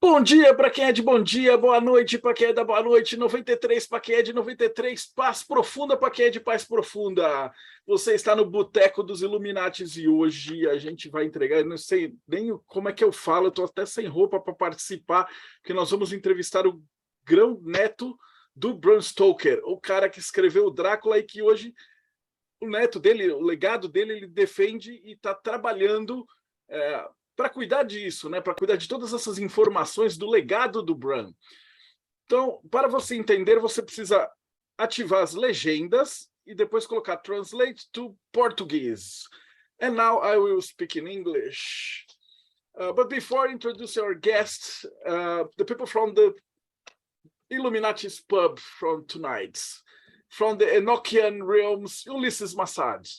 Bom dia para quem é de bom dia, boa noite para quem é da boa noite, 93 para quem é de 93, paz profunda para quem é de paz profunda. Você está no Boteco dos Illuminatis e hoje a gente vai entregar, eu não sei nem como é que eu falo, eu estou até sem roupa para participar, porque nós vamos entrevistar o grão-neto do Bram Stoker, o cara que escreveu o Dracula e que hoje o neto dele, o legado dele, ele defende e está trabalhando para cuidar disso, né? Para cuidar de todas essas informações do legado do Bram. Então, para você entender, você precisa ativar as legendas e depois colocar Translate to Portuguese. And now I will speak in English. But before introducing our guests, the people from the Illuminati's pub from tonight, from the Enochian realms, Ulysses Massad.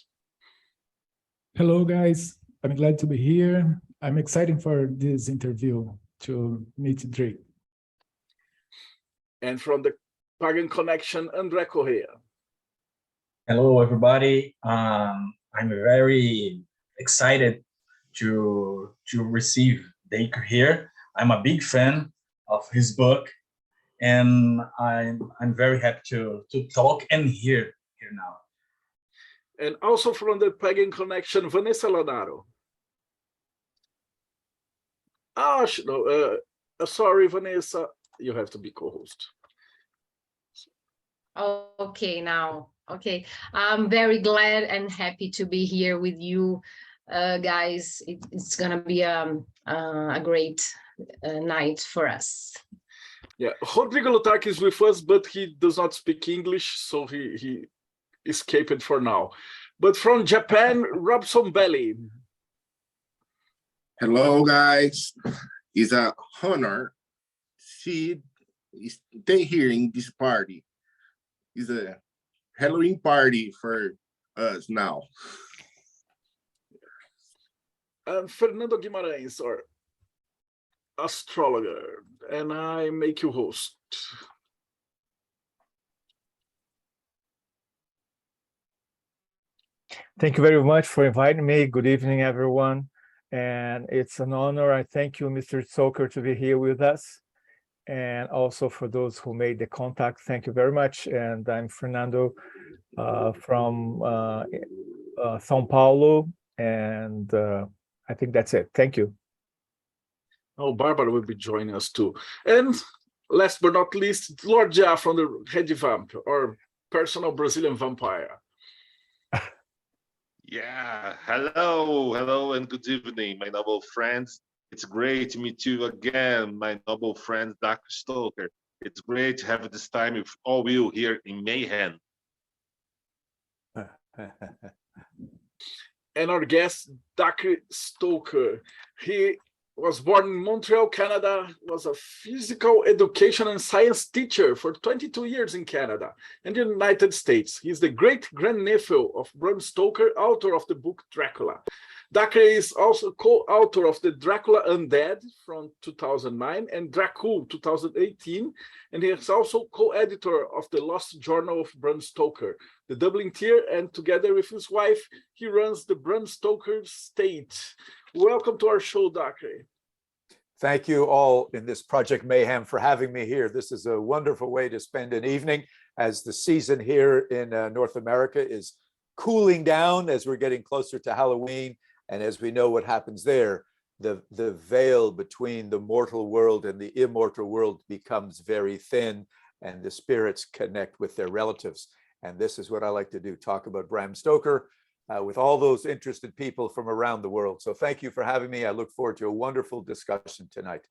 Hello, guys. I'm glad to be here. I'm excited for this interview to meet Drake. And from the Pagan Connection, André Correia. Hello, everybody. I'm very excited to receive Drake here. I'm a big fan of his book, and I'm very happy to talk and hear here now. And also from the Pagan Connection, Vanessa Lanaro. Sorry, Vanessa, you have to be co-host. Okay, now. Okay, I'm very glad and happy to be here with you guys. It's gonna be a great night for us. Yeah, Rodrigo Lutark is with us, but he does not speak English, so he escaped for now. But from Japan, Robson Belli. Hello, guys. It's an honor to stay here in this party. It's a Halloween party for us now. And Fernando Guimarães, our astrologer, and I make you host. Thank you very much for inviting me. Good evening, everyone. And it's an honor. I thank you, Mr. Stoker, to be here with us. And also for those who made the contact, thank you very much. And I'm Fernando from São Paulo. And I think that's it. Thank you. Oh, Barbara will be joining us too. And last but not least, Lord Ja from the Red Vamp, or personal Brazilian vampire. Yeah, hello, and good evening, my noble friends. It's great to meet you again, my noble friend, Dr. Stoker. It's great to have this time with all you here in Mayhem. And our guest, Dr. Stoker. He was born in Montreal, Canada, was a physical education and science teacher for 22 years in Canada and the United States. He's the great-grandnephew of Bram Stoker, author of the book Dracula. Dacre is also co-author of the Dracula Undead from 2009 and Dracula 2018, and he is also co-editor of the Lost Journal of Bram Stoker, the Dublin Tier, and together with his wife, he runs the Bram Stoker Estate. Welcome to our show, Dacre. Thank you all in this Project Mayhem for having me here. This is a wonderful way to spend an evening as the season here in North America is cooling down as we're getting closer to Halloween. And as we know what happens there, the veil between the mortal world and the immortal world becomes very thin and the spirits connect with their relatives. And this is what I like to do, talk about Bram Stoker with all those interested people from around the world. So thank you for having me. I look forward to a wonderful discussion tonight.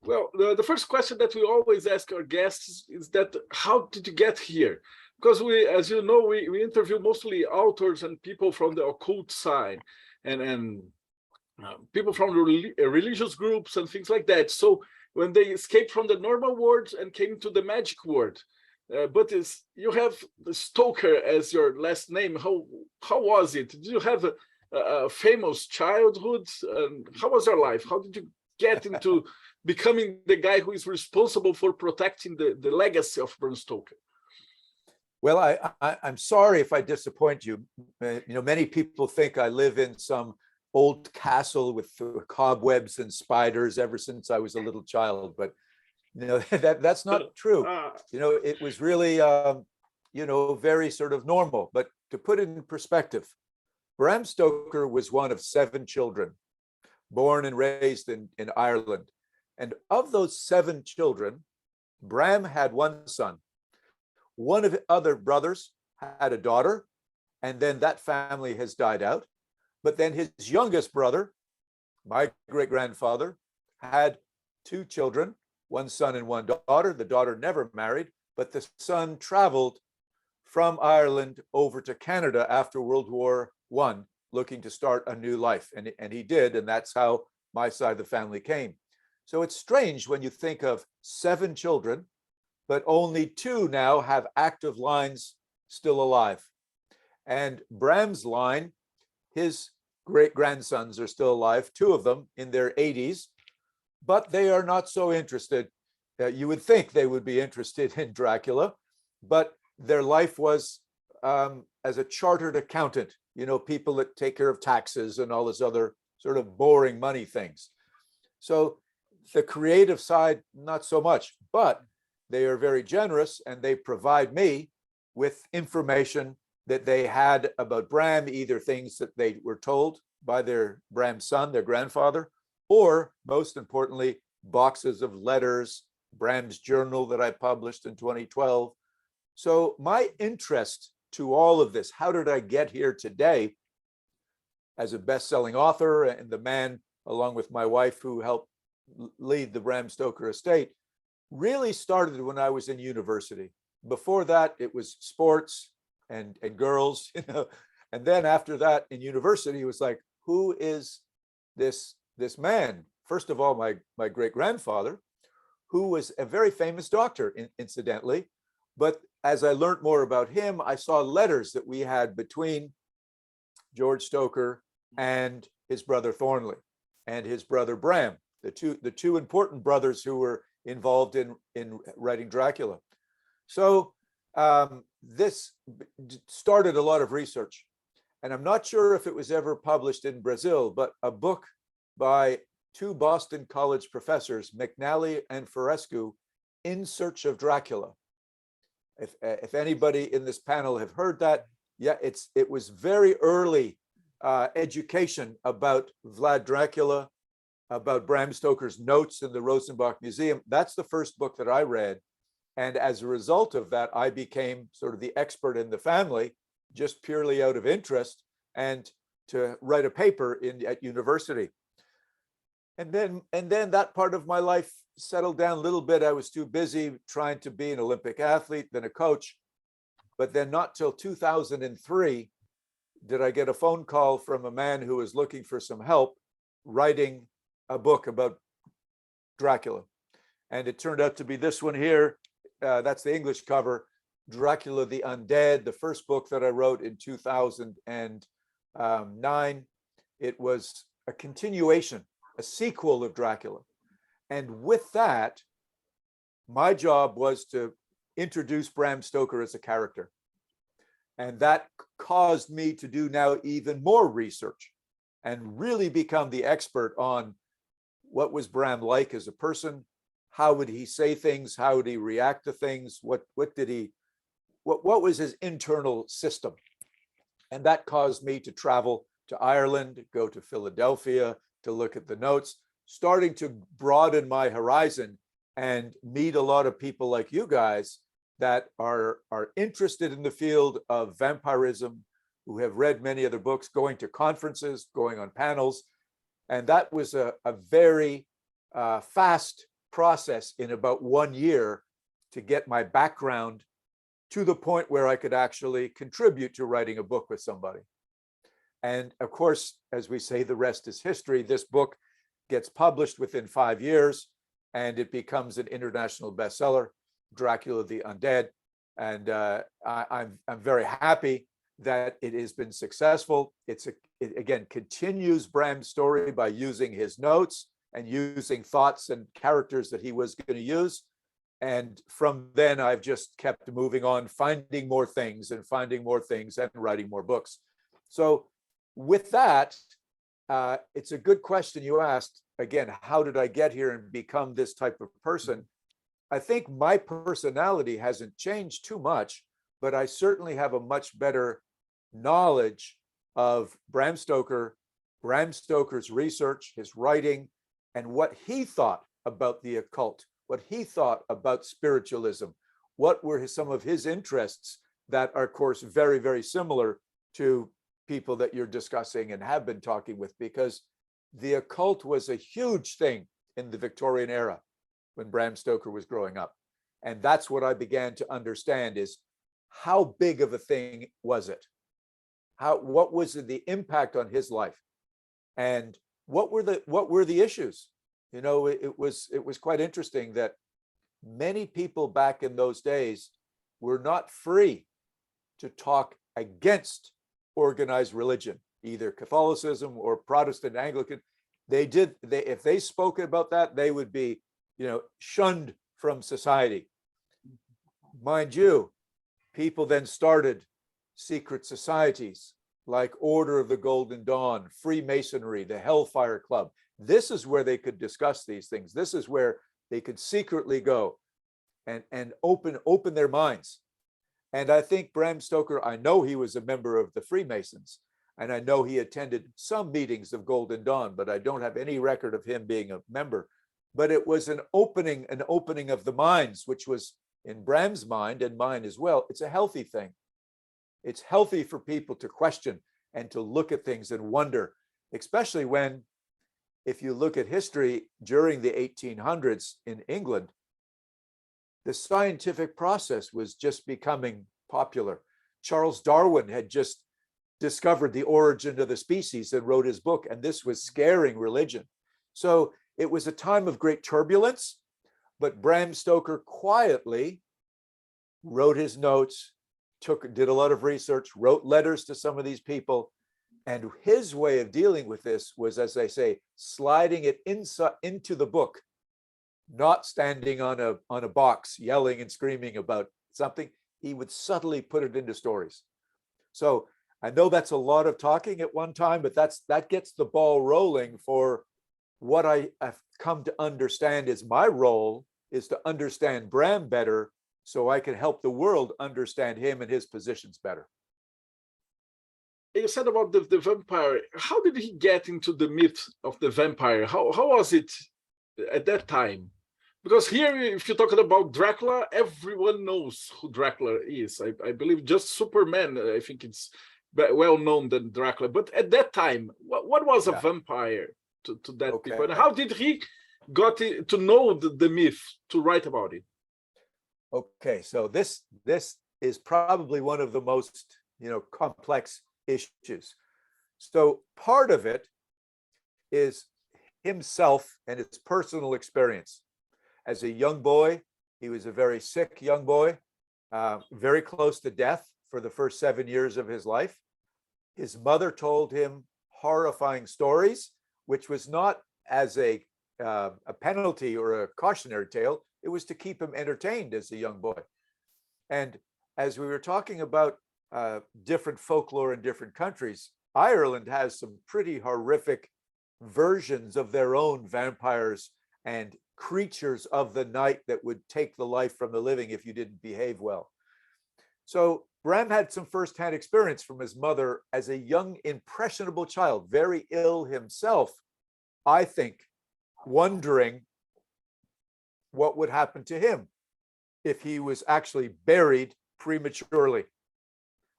Well, the first question that we always ask our guests is that, how did you get here? Because we, as you know, we interview mostly authors and people from the occult side and people from religious groups and things like that. So when they escaped from the normal world and came to the magic world, but you have the Stoker as your last name. How was it? Did you have a famous childhood? How was your life? How did you get into becoming the guy who is responsible for protecting the legacy of Bram Stoker? Well, I'm sorry if I disappoint you. Many people think I live in some old castle with cobwebs and spiders ever since I was a little child, but that's not true. It was really very sort of normal. But to put it in perspective, Bram Stoker was one of 7 children, born and raised in Ireland. And of those 7 children, Bram had 1 son. One of the other brothers had a daughter, and then that family has died out. But then his youngest brother, my great-grandfather, had 2 children, 1 son and 1 daughter. The daughter never married, but the son traveled from Ireland over to Canada after World War I, looking to start a new life. And he did, and that's how my side of the family came. So it's strange when you think of 7 children, but only 2 now have active lines still alive. And Bram's line, his great-grandsons are still alive, 2 of them in their 80s, but they are not so interested. You would think they would be interested in Dracula, but their life was as a chartered accountant, people that take care of taxes and all this other sort of boring money things. So the creative side, not so much, but they are very generous and they provide me with information that they had about Bram, either things that they were told by their Bram's son, their grandfather, or most importantly, boxes of letters, Bram's journal that I published in 2012. So my interest to all of this, how did I get here today as a best-selling author and the man, along with my wife, who helped lead the Bram Stoker estate, really started when I was in university. Before that, it was sports and girls, and then after that in university, it was like, who is this man? First of all, my great-grandfather, who was a very famous doctor, incidentally. But as I learned more about him, I saw letters that we had between George Stoker and his brother Thornley and his brother Bram, the two important brothers who were involved in writing Dracula. So this started a lot of research. And I'm not sure if it was ever published in Brazil, but a book by 2 Boston College professors, McNally and Forescu, In Search of Dracula. If anybody in this panel have heard that, yeah, it was very early education about Vlad Dracula, about Bram Stoker's notes in the Rosenbach Museum. That's the first book that I read. And as a result of that, I became sort of the expert in the family, just purely out of interest, and to write a paper at university. And then that part of my life settled down a little bit. I was too busy trying to be an Olympic athlete, then a coach. But then not till 2003 did I get a phone call from a man who was looking for some help writing a book about Dracula. And it turned out to be this one here. That's the English cover, Dracula the Undead, the first book that I wrote in 2009. It was a continuation, a sequel of Dracula. And with that, my job was to introduce Bram Stoker as a character. And that caused me to do now even more research and really become the expert on what was Bram like as a person, how would he say things, how would he react to things, what was his internal system. And that caused me to travel to Ireland, go to Philadelphia to look at the notes, starting to broaden my horizon and meet a lot of people like you guys that are interested in the field of vampirism, who have read many other books, going to conferences, going on panels. And that was a very fast process in about 1 year to get my background to the point where I could actually contribute to writing a book with somebody. And of course, as we say, the rest is history. This book gets published within 5 years and it becomes an international bestseller, Dracula the Undead. And I'm very happy that it has been successful. It again continues Bram's story by using his notes and using thoughts and characters that he was going to use. And from then, I've just kept moving on, finding more things and writing more books. So with that, it's a good question you asked. Again, how did I get here and become this type of person? I think my personality hasn't changed too much, but I certainly have a much better knowledge of Bram Stoker, Bram Stoker's research, his writing, and what he thought about the occult, what he thought about spiritualism, what were some of his interests that are, of course, very, very similar to people that you're discussing and have been talking with, because the occult was a huge thing in the Victorian era when Bram Stoker was growing up. And that's what I began to understand is how big of a thing was it? What was the impact on his life? And what were the issues? You know, it was quite interesting that many people back in those days were not free to talk against organized religion, either Catholicism or Protestant Anglican. If they spoke about that, they would be, you know, shunned from society. Mind you, people then started secret societies like Order of the Golden Dawn, Freemasonry, the Hellfire Club. This is where they could discuss these things. This is where they could secretly go and open their minds. And I think Bram Stoker, I know he was a member of the Freemasons, and I know he attended some meetings of Golden Dawn, but I don't have any record of him being a member. But it was an opening of the minds, which was in Bram's mind and mine as well. It's a healthy thing. It's healthy for people to question and to look at things and wonder, especially when, if you look at history during the 1800s in England, the scientific process was just becoming popular. Charles Darwin had just discovered the origin of the species and wrote his book, and this was scaring religion. So it was a time of great turbulence, but Bram Stoker quietly wrote his notes, did a lot of research, wrote letters to some of these people, and his way of dealing with this was, as I say, sliding it into the book, not standing on a box yelling and screaming about something. He would subtly put it into stories. So I know that's a lot of talking at one time, but that gets the ball rolling for what I have come to understand is my role is to understand Bram better so I can help the world understand him and his positions better. You said about the vampire. How did he get into the myth of the vampire? How was it at that time? Because here, if you're talking about Dracula, everyone knows who Dracula is. I believe just Superman, I think it's well known than Dracula. But at that time, what was a vampire to that people? And how did he got to know the myth to write about it? Okay, so this is probably one of the most, you know, complex issues. So part of it is himself and his personal experience. As a young boy, he was a very sick young boy, very close to death for the first 7 years of his life. His mother told him horrifying stories, which was not as a penalty or a cautionary tale. It was to keep him entertained as a young boy. And as we were talking about different folklore in different countries, Ireland has some pretty horrific versions of their own vampires and creatures of the night that would take the life from the living if you didn't behave well. So Bram had some firsthand experience from his mother as a young, impressionable child, very ill himself, I think, wondering what would happen to him if he was actually buried prematurely,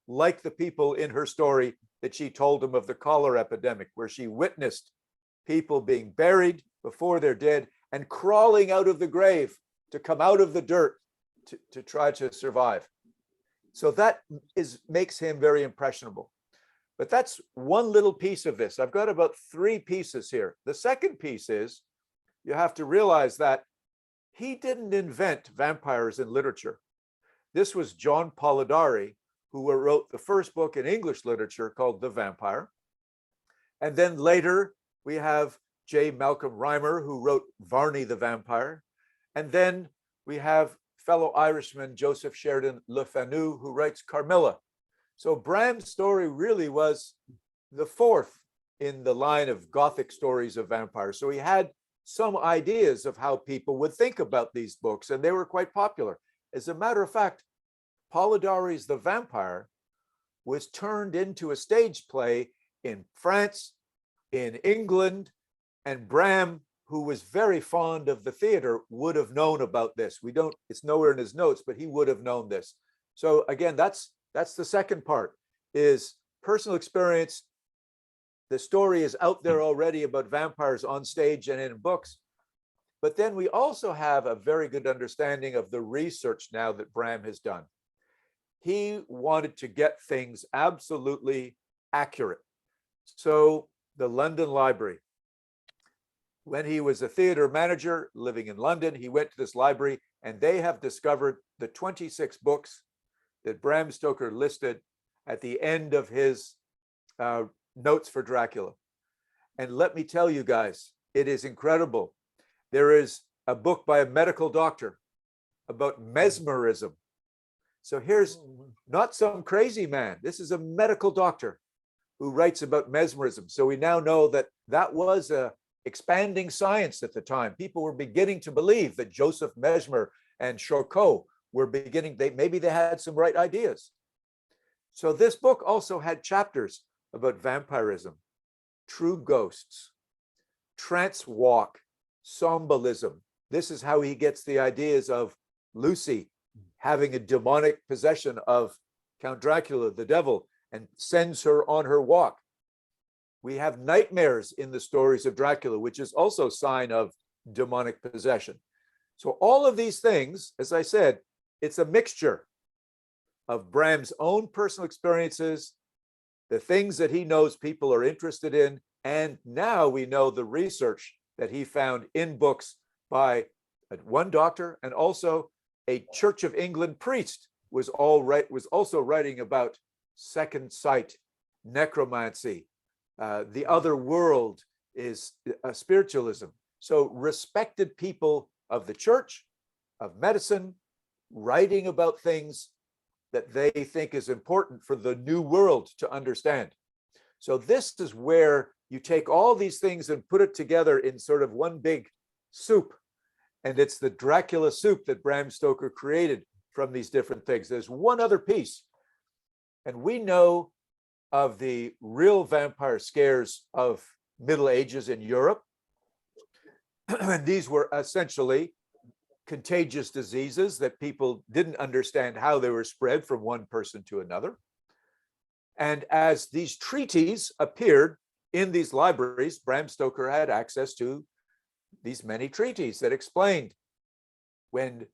like the people in her story that she told him of the cholera epidemic, where she witnessed people being buried before they're dead and crawling out of the grave to come out of the dirt to try to survive. So that makes him very impressionable. But that's one little piece of this. I've got about 3 pieces here. The second piece is you have to realize that he didn't invent vampires in literature. This was John Polidori, who wrote the first book in English literature called The Vampire. And then later we have J. Malcolm Rymer, who wrote Varney the Vampire. And then we have fellow Irishman Joseph Sheridan Le Fanu, who writes Carmilla. So Bram's story really was the 4th in the line of Gothic stories of vampires. So he had some ideas of how people would think about these books, and they were quite popular. As a matter of fact, Polidori's The Vampire was turned into a stage play in France, in England, and Bram, who was very fond of the theater, would have known about this. It's nowhere in his notes, but he would have known this. So again, that's the second part, is personal experience. The story is out there already about vampires on stage and in books. But then we also have a very good understanding of the research now that Bram has done. He wanted to get things absolutely accurate. So the London Library, when he was a theater manager living in London, he went to this library, and they have discovered the 26 books that Bram Stoker listed at the end of his notes for Dracula. And let me tell you guys, it is incredible. There is a book by a medical doctor about mesmerism. So here's not some crazy man. This is a medical doctor who writes about mesmerism. So we now know that that was a expanding science at the time. People were beginning to believe that Joseph Mesmer and Charcot were beginning, maybe they had some right ideas. So this book also had chapters about vampirism, true ghosts, trance walk, somnambulism. This is how he gets the ideas of Lucy having a demonic possession of Count Dracula, the devil, and sends her on her walk. We have nightmares in the stories of Dracula, which is also a sign of demonic possession. So all of these things, as I said, it's a mixture of Bram's own personal experiences, the things that he knows people are interested in, and now we know the research that he found in books by one doctor, and also a Church of England priest was also writing about second sight, necromancy. The other world is spiritualism. So respected people of the church, of medicine, writing about things that they think is important for the new world to understand. So this is where you take all these things and put it together in sort of one big soup. And it's the Dracula soup that Bram Stoker created from these different things. There's one other piece. And we know of the real vampire scares of Middle Ages in Europe. And these were essentially contagious diseases that people didn't understand how they were spread from one person to another. And as these treaties appeared in these libraries, Bram Stoker had access to these many treaties that explained when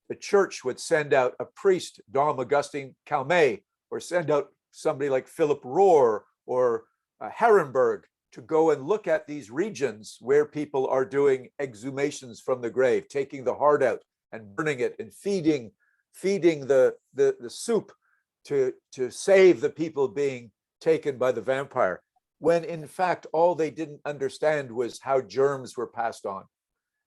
the church would send out a priest, Dom Augustin Calmet, or send out somebody like Philip Rohr or Herrenberg to go and look at these regions where people are doing exhumations from the grave, taking the heart out and burning it and feeding the soup to save the people being taken by the vampire, when in fact all they didn't understand was how germs were passed on.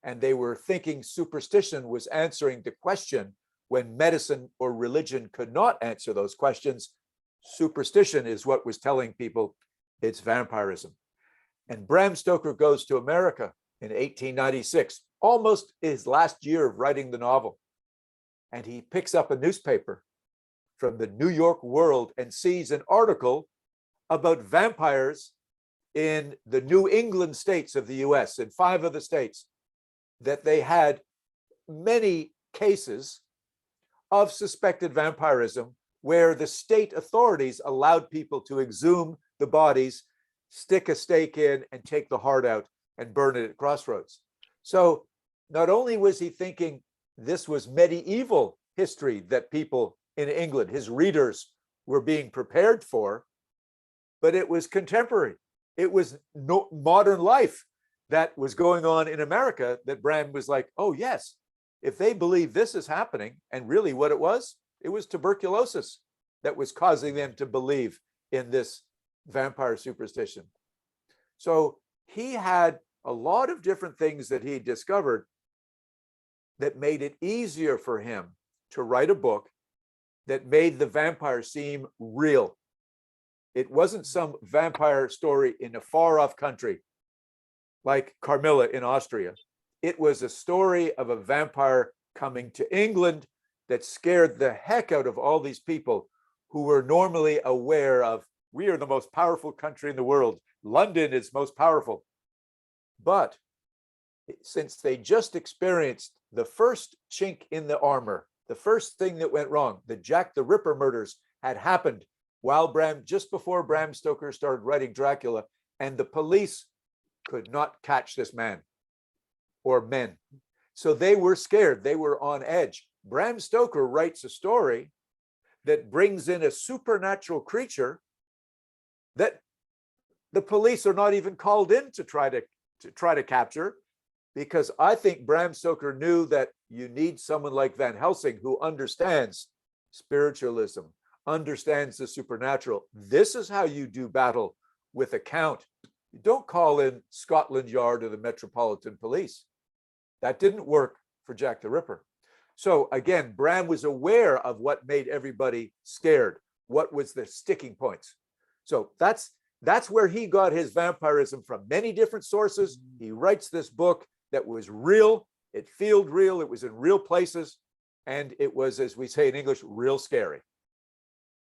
And they were thinking superstition was answering the question when medicine or religion could not answer those questions. Superstition is what was telling people it's vampirism. And Bram Stoker goes to America in 1896, almost his last year of writing the novel. And he picks up a newspaper from the New York World and sees an article about vampires in the New England states of the US, in 5 of the states, that they had many cases of suspected vampirism where the state authorities allowed people to exhume the bodies, stick a stake in, and take the heart out and burn it at crossroads. So not only was he thinking this was medieval history that people in England, his readers, were being prepared for, but it was contemporary. It was modern life that was going on in America that Bram was like, oh yes, if they believe this is happening, and really what it was tuberculosis that was causing them to believe in this vampire superstition. So he had a lot of different things that he discovered that made it easier for him to write a book that made the vampire seem real. It wasn't some vampire story in a far off country like Carmilla in Austria. It was a story of a vampire coming to England that scared the heck out of all these people who were normally aware of, we are the most powerful country in the world. London is most powerful. But since they just experienced the first chink in the armor, the first thing that went wrong, the Jack the Ripper murders had happened while just before Bram Stoker started writing Dracula, and the police could not catch this man or men. So they were scared. They were on edge. Bram Stoker writes a story that brings in a supernatural creature that the police are not even called in to try to capture, because I think Bram Stoker knew that you need someone like Van Helsing who understands spiritualism, understands the supernatural. This is how you do battle with a count. You don't call in Scotland Yard or the Metropolitan Police. That didn't work for Jack the Ripper. So again, Bram was aware of what made everybody scared, what was the sticking points. So that's where he got his vampirism from, many different sources. He writes this book that was real, it felt real, it was in real places, and it was, as we say in English, real scary.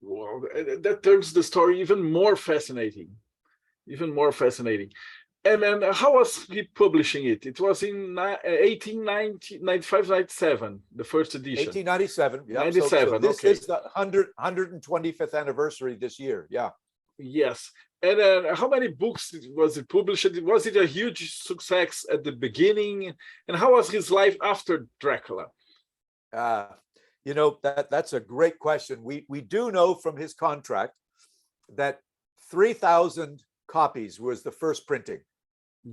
Well, that turns the story even more fascinating, even more fascinating. And then how was he publishing it? It was in 1895, 97, the first edition. 1897, yeah. 97, so this okay. is the 125th anniversary this year, yeah. Yes. And how many books was it published? Was it a huge success at the beginning? And how was his life after Dracula? You know, that's a great question. We do know from his contract that 3,000 copies was the first printing.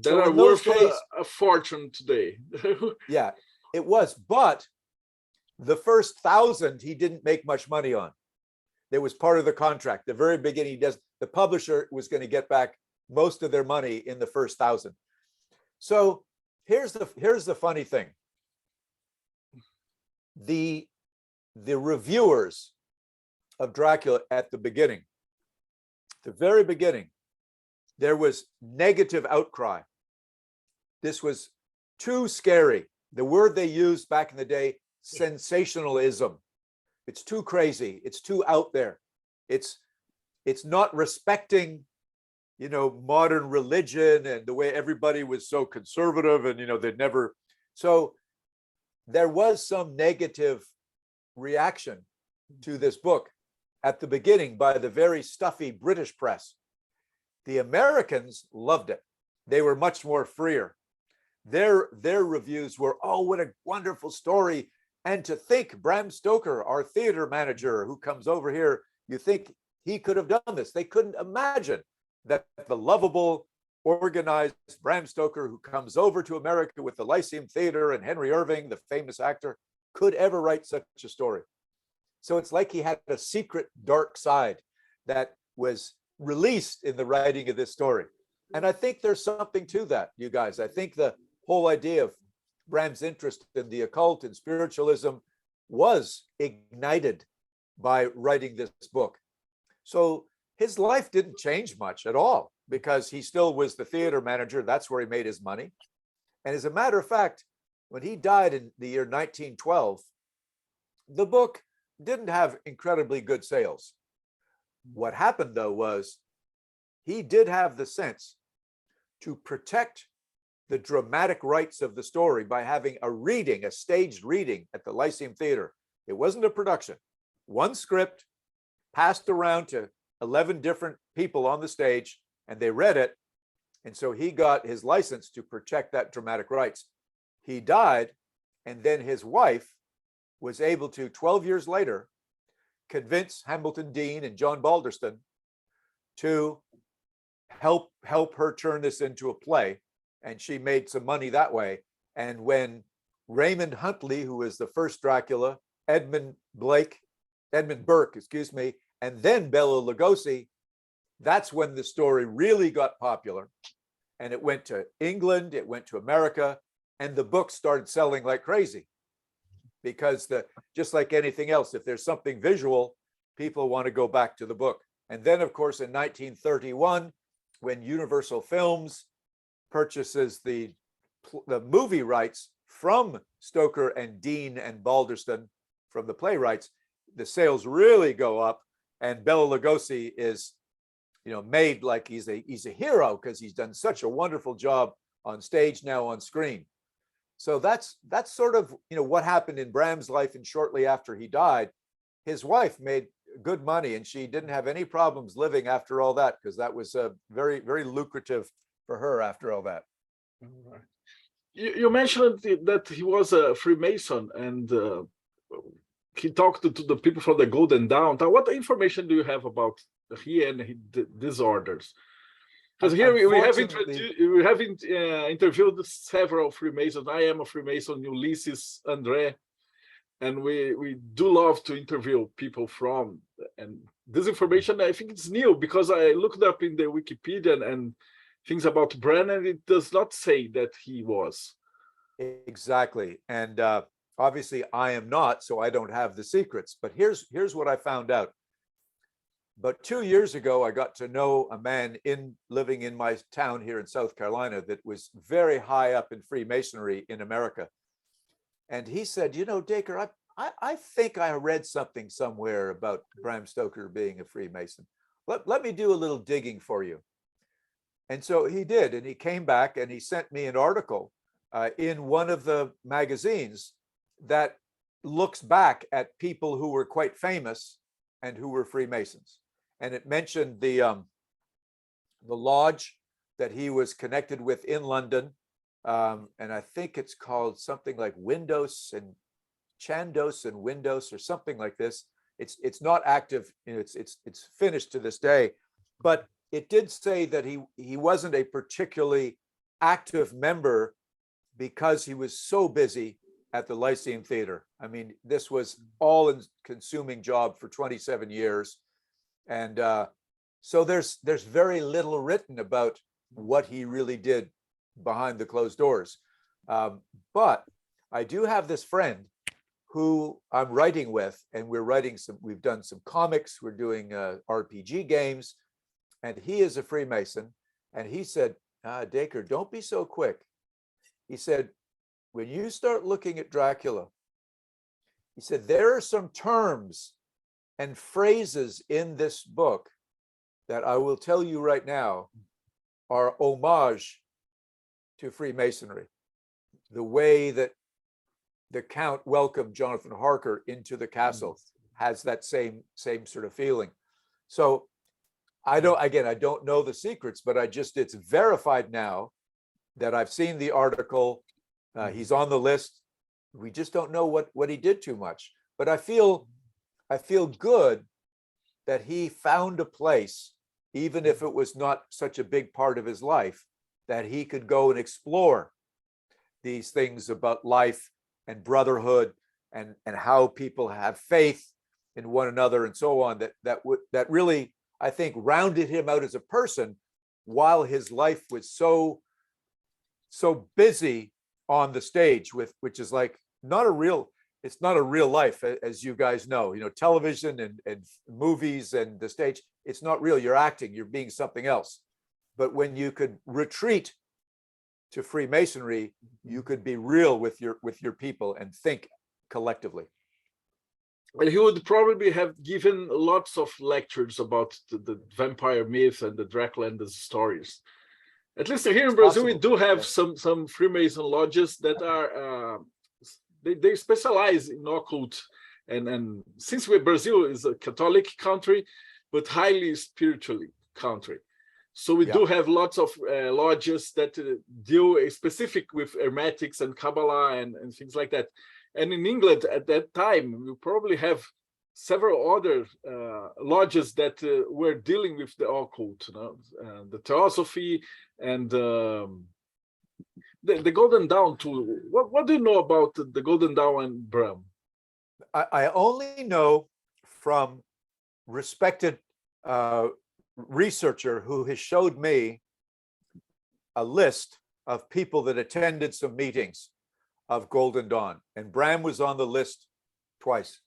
That are worth a fortune today. Yeah, it was. But the first 1,000 he didn't make much money on. It was part of the contract. The very beginning, the publisher was going to get back most of their money in the first 1,000. So here's the funny thing. The reviewers of Dracula at the beginning, the very beginning, there was negative outcry. This was too scary. The word they used back in the day, sensationalism. It's too crazy. It's too out there. It's not respecting, you know, modern religion and the way everybody was so conservative and, you know, they'd never. So there was some negative reaction to this book at the beginning by the very stuffy British press. The Americans loved it. They were much more freer. Their reviews were, oh, what a wonderful story. And to think Bram Stoker, our theater manager who comes over here, you think he could have done this. They couldn't imagine that the lovable, organized Bram Stoker who comes over to America with the Lyceum Theater and Henry Irving, the famous actor, could ever write such a story. So it's like he had a secret dark side that was released in the writing of this story. And I think there's something to that, you guys. I think the whole idea of Bram's interest in the occult and spiritualism was ignited by writing this book. So his life didn't change much at all because he still was the theater manager. That's where he made his money. And as a matter of fact, when he died in the year 1912, the book didn't have incredibly good sales. What happened, though, was he did have the sense to protect the dramatic rights of the story by having a reading, a staged reading at the Lyceum Theater. It wasn't a production. One script passed around to 11 different people on the stage, and they read it. And so he got his license to protect that dramatic rights. He died, and then his wife was able to, 12 years later, convince Hamilton Dean and John Balderston to help her turn this into a play. And she made some money that way. And when Raymond Huntley, who was the first Dracula, Edmund Burke, and then Bela Lugosi, that's when the story really got popular. And it went to England, it went to America, and the book started selling like crazy. Because just like anything else, if there's something visual, people want to go back to the book. And then, of course, in 1931, when Universal Films purchases the movie rights from Stoker and Dean and Balderston, from the playwrights, the sales really go up, and Bela Lugosi is, made like he's a hero because he's done such a wonderful job on stage, now on screen. So that's sort of what happened in Bram's life. And shortly after he died, his wife made good money, and she didn't have any problems living after all that, because that was very, very lucrative for her after all that. You mentioned that he was a Freemason, and he talked to the people from the Golden Dawn. What information do you have about he and these orders? Because here we have interviewed several Freemasons. I am a Freemason, Ulysses, André, and we do love to interview people from. And this information, I think it's new, because I looked up in the Wikipedia and things about Bram, and it does not say that he was. Exactly. And obviously I am not, so I don't have the secrets. But here's what I found out. But 2 years ago, I got to know a man living in my town here in South Carolina that was very high up in Freemasonry in America. And he said, Dacre, I think I read something somewhere about Bram Stoker being a Freemason. Let me do a little digging for you. And so he did, and he came back and he sent me an article in one of the magazines that looks back at people who were quite famous and who were Freemasons. And it mentioned the lodge that he was connected with in London. And I think it's called something like Chandos and Windos or something like this. It's not active, it's finished to this day, but it did say that he wasn't a particularly active member because he was so busy at the Lyceum Theater. I mean, this was all-consuming job for 27 years. And so there's very little written about what he really did behind the closed doors. But I do have this friend who I'm writing with, and we've done some comics, we're doing RPG games, and he is a Freemason. And he said, Dacre, don't be so quick. He said, when you start looking at Dracula, he said, there are some terms and phrases in this book that I will tell you right now are homage to Freemasonry. The way that the Count welcomed Jonathan Harker into the castle has that same sort of feeling. So I don't know the secrets, but it's verified now that I've seen the article. He's on the list. We just don't know what he did too much. But I feel good that he found a place, even if it was not such a big part of his life, that he could go and explore these things about life and brotherhood and how people have faith in one another and so on, that really, I think, rounded him out as a person while his life was so busy on the stage, which is like it's not a real life, as you guys know, television and movies and the stage, it's not real. You're acting, you're being something else. But when you could retreat to Freemasonry, you could be real with your people and think collectively. Well, he would probably have given lots of lectures about the vampire myth and the Dracula and the stories. At least here in Brazil, we do have some Freemason lodges that are they specialize in occult, and since Brazil is a Catholic country, but highly spiritually country, so we do have lots of lodges that deal specific with Hermetics and Kabbalah and things like that. And in England at that time, we probably have several other lodges that were dealing with the occult, the Theosophy and the Golden Dawn too. What do you know about the Golden Dawn and Bram? I only know from respected researcher who has showed me a list of people that attended some meetings of Golden Dawn, and Bram was on the list twice.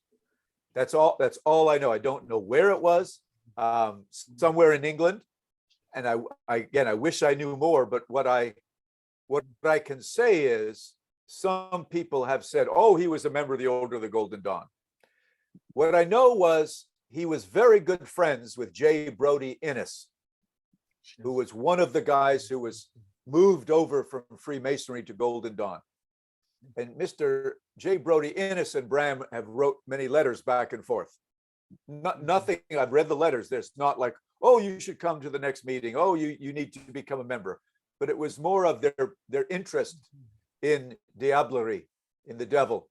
That's all I know. I don't know where it was. somewhere in England. And I wish I knew more, but what I can say is some people have said, oh, he was a member of the Order of the Golden Dawn. What I know was he was very good friends with J. Brodie Innes, who was one of the guys who was moved over from Freemasonry to Golden Dawn. And Mr. J. Brodie Innes and Bram have wrote many letters back and forth. Nothing, I've read the letters. There's not like, oh, you should come to the next meeting. Oh, you need to become a member. But it was more of their interest in diablerie, in the devil,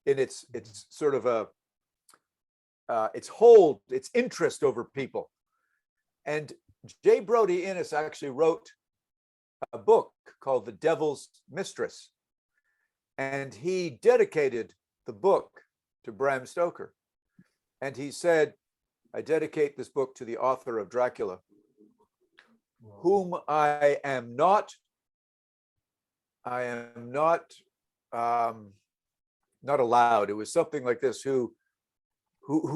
in its sort of its hold, its interest over people. And J. Brodie Innes actually wrote a book called The Devil's Mistress. And he dedicated the book to Bram Stoker. And he said, I dedicate this book to the author of Dracula, whom I am not allowed. It was something like this, who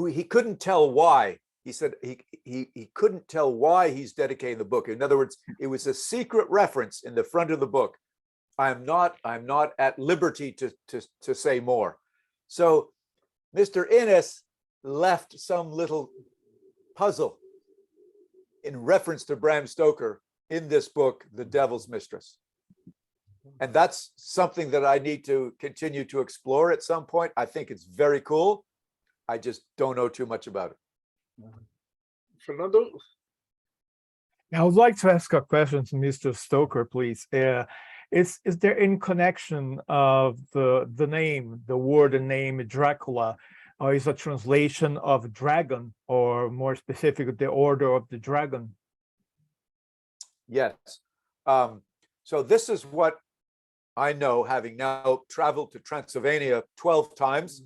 he couldn't tell why. He said he couldn't tell why he's dedicating the book. In other words, it was a secret reference in the front of the book. I'm not at liberty to say more. So Mr. Innes left some little puzzle in reference to Bram Stoker in this book, The Devil's Mistress. And that's something that I need to continue to explore at some point. I think it's very cool. I just don't know too much about it. Fernando? I would like to ask a question to Mr. Stoker, please. Is there any connection of the name, the word and name Dracula, or is a translation of dragon, or more specific, the Order of the Dragon? Yes. So this is what I know, having now traveled to Transylvania 12 times,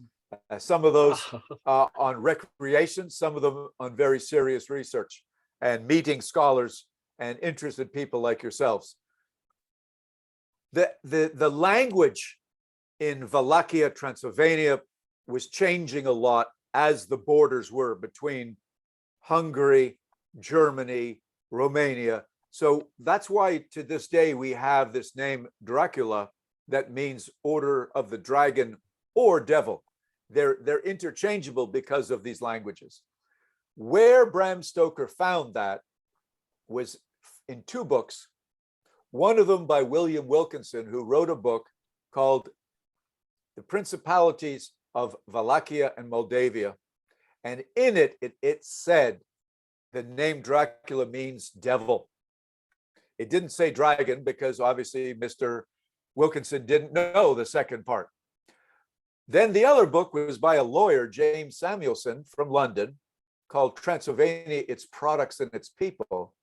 some of those on recreation, some of them on very serious research, and meeting scholars and interested people like yourselves. The language in Wallachia, Transylvania, was changing a lot as the borders were between Hungary, Germany, Romania. So that's why to this day we have this name Dracula, that means Order of the Dragon or Devil. They're interchangeable because of these languages. Where Bram Stoker found that was in two books. One of them by William Wilkinson, who wrote a book called The Principalities of Wallachia and Moldavia. And in it, it said the name Dracula means devil. It didn't say dragon because obviously Mr. Wilkinson didn't know the second part. Then the other book was by a lawyer, James Samuelson from London, called Transylvania, Its Products and Its People.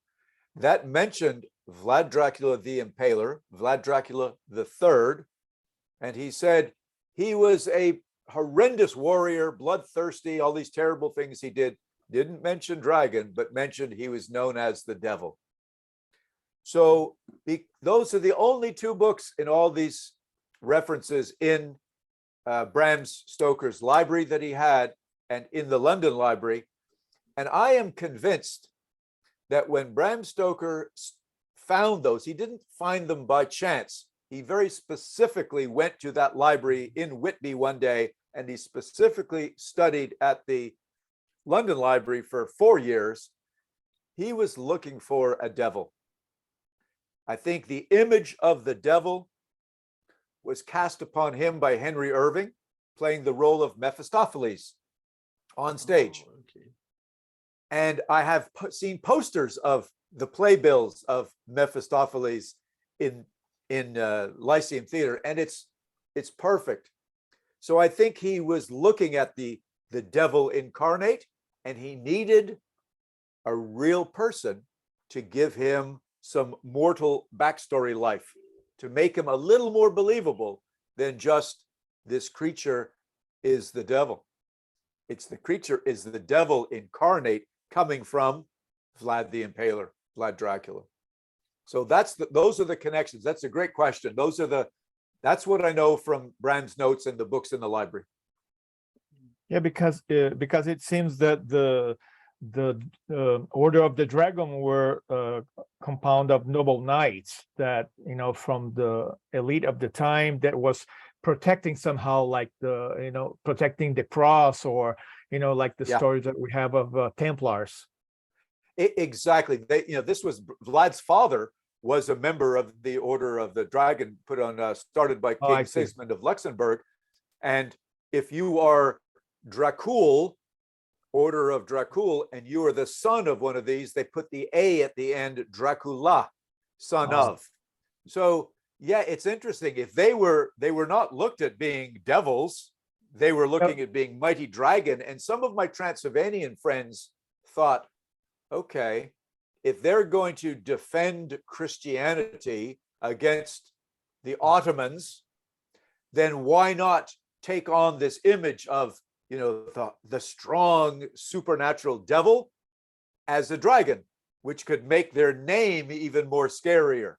That mentioned Vlad Dracula the Impaler, Vlad Dracula III, and he said he was a horrendous warrior, bloodthirsty, all these terrible things he did. Didn't mention dragon, but mentioned he was known as the devil. So those are the only two books in all these references in Bram Stoker's library that he had and in the London Library. And I am convinced that when Bram Stoker found those, he didn't find them by chance. He very specifically went to that library in Whitby one day, and he specifically studied at the London Library for 4 years. He was looking for a devil. I think the image of the devil was cast upon him by Henry Irving, playing the role of Mephistopheles on stage. Oh, okay. And I have seen posters of the playbills of Mephistopheles in Lyceum Theater, and it's perfect. So I think he was looking at the devil incarnate, and he needed a real person to give him some mortal backstory life, to make him a little more believable than just this creature is the devil. It's the creature is the devil incarnate coming from Vlad the Impaler, Vlad Dracula. So those are the connections. That's a great question. That's what I know from Bram's notes and the books in the library. Yeah, because it seems that the Order of the Dragon were a compound of noble knights that, you know, from the elite of the time that was protecting somehow, like the, you know, protecting the cross, or, you know, like the stories that we have of Templars. Exactly. They, you know, this was Vlad's father was a member of the Order of the Dragon, put on started by King Sigismund of Luxembourg. And if you are Dracul, Order of Dracul, and you are the son of one of these, they put the A at the end, Dracula, son of. So yeah, it's interesting. If they were not looked at being devils, they were looking at being mighty dragon. And some of my Transylvanian friends thought, okay, if they're going to defend Christianity against the Ottomans, then why not take on this image of, you know, the strong supernatural devil as a dragon, which could make their name even more scarier,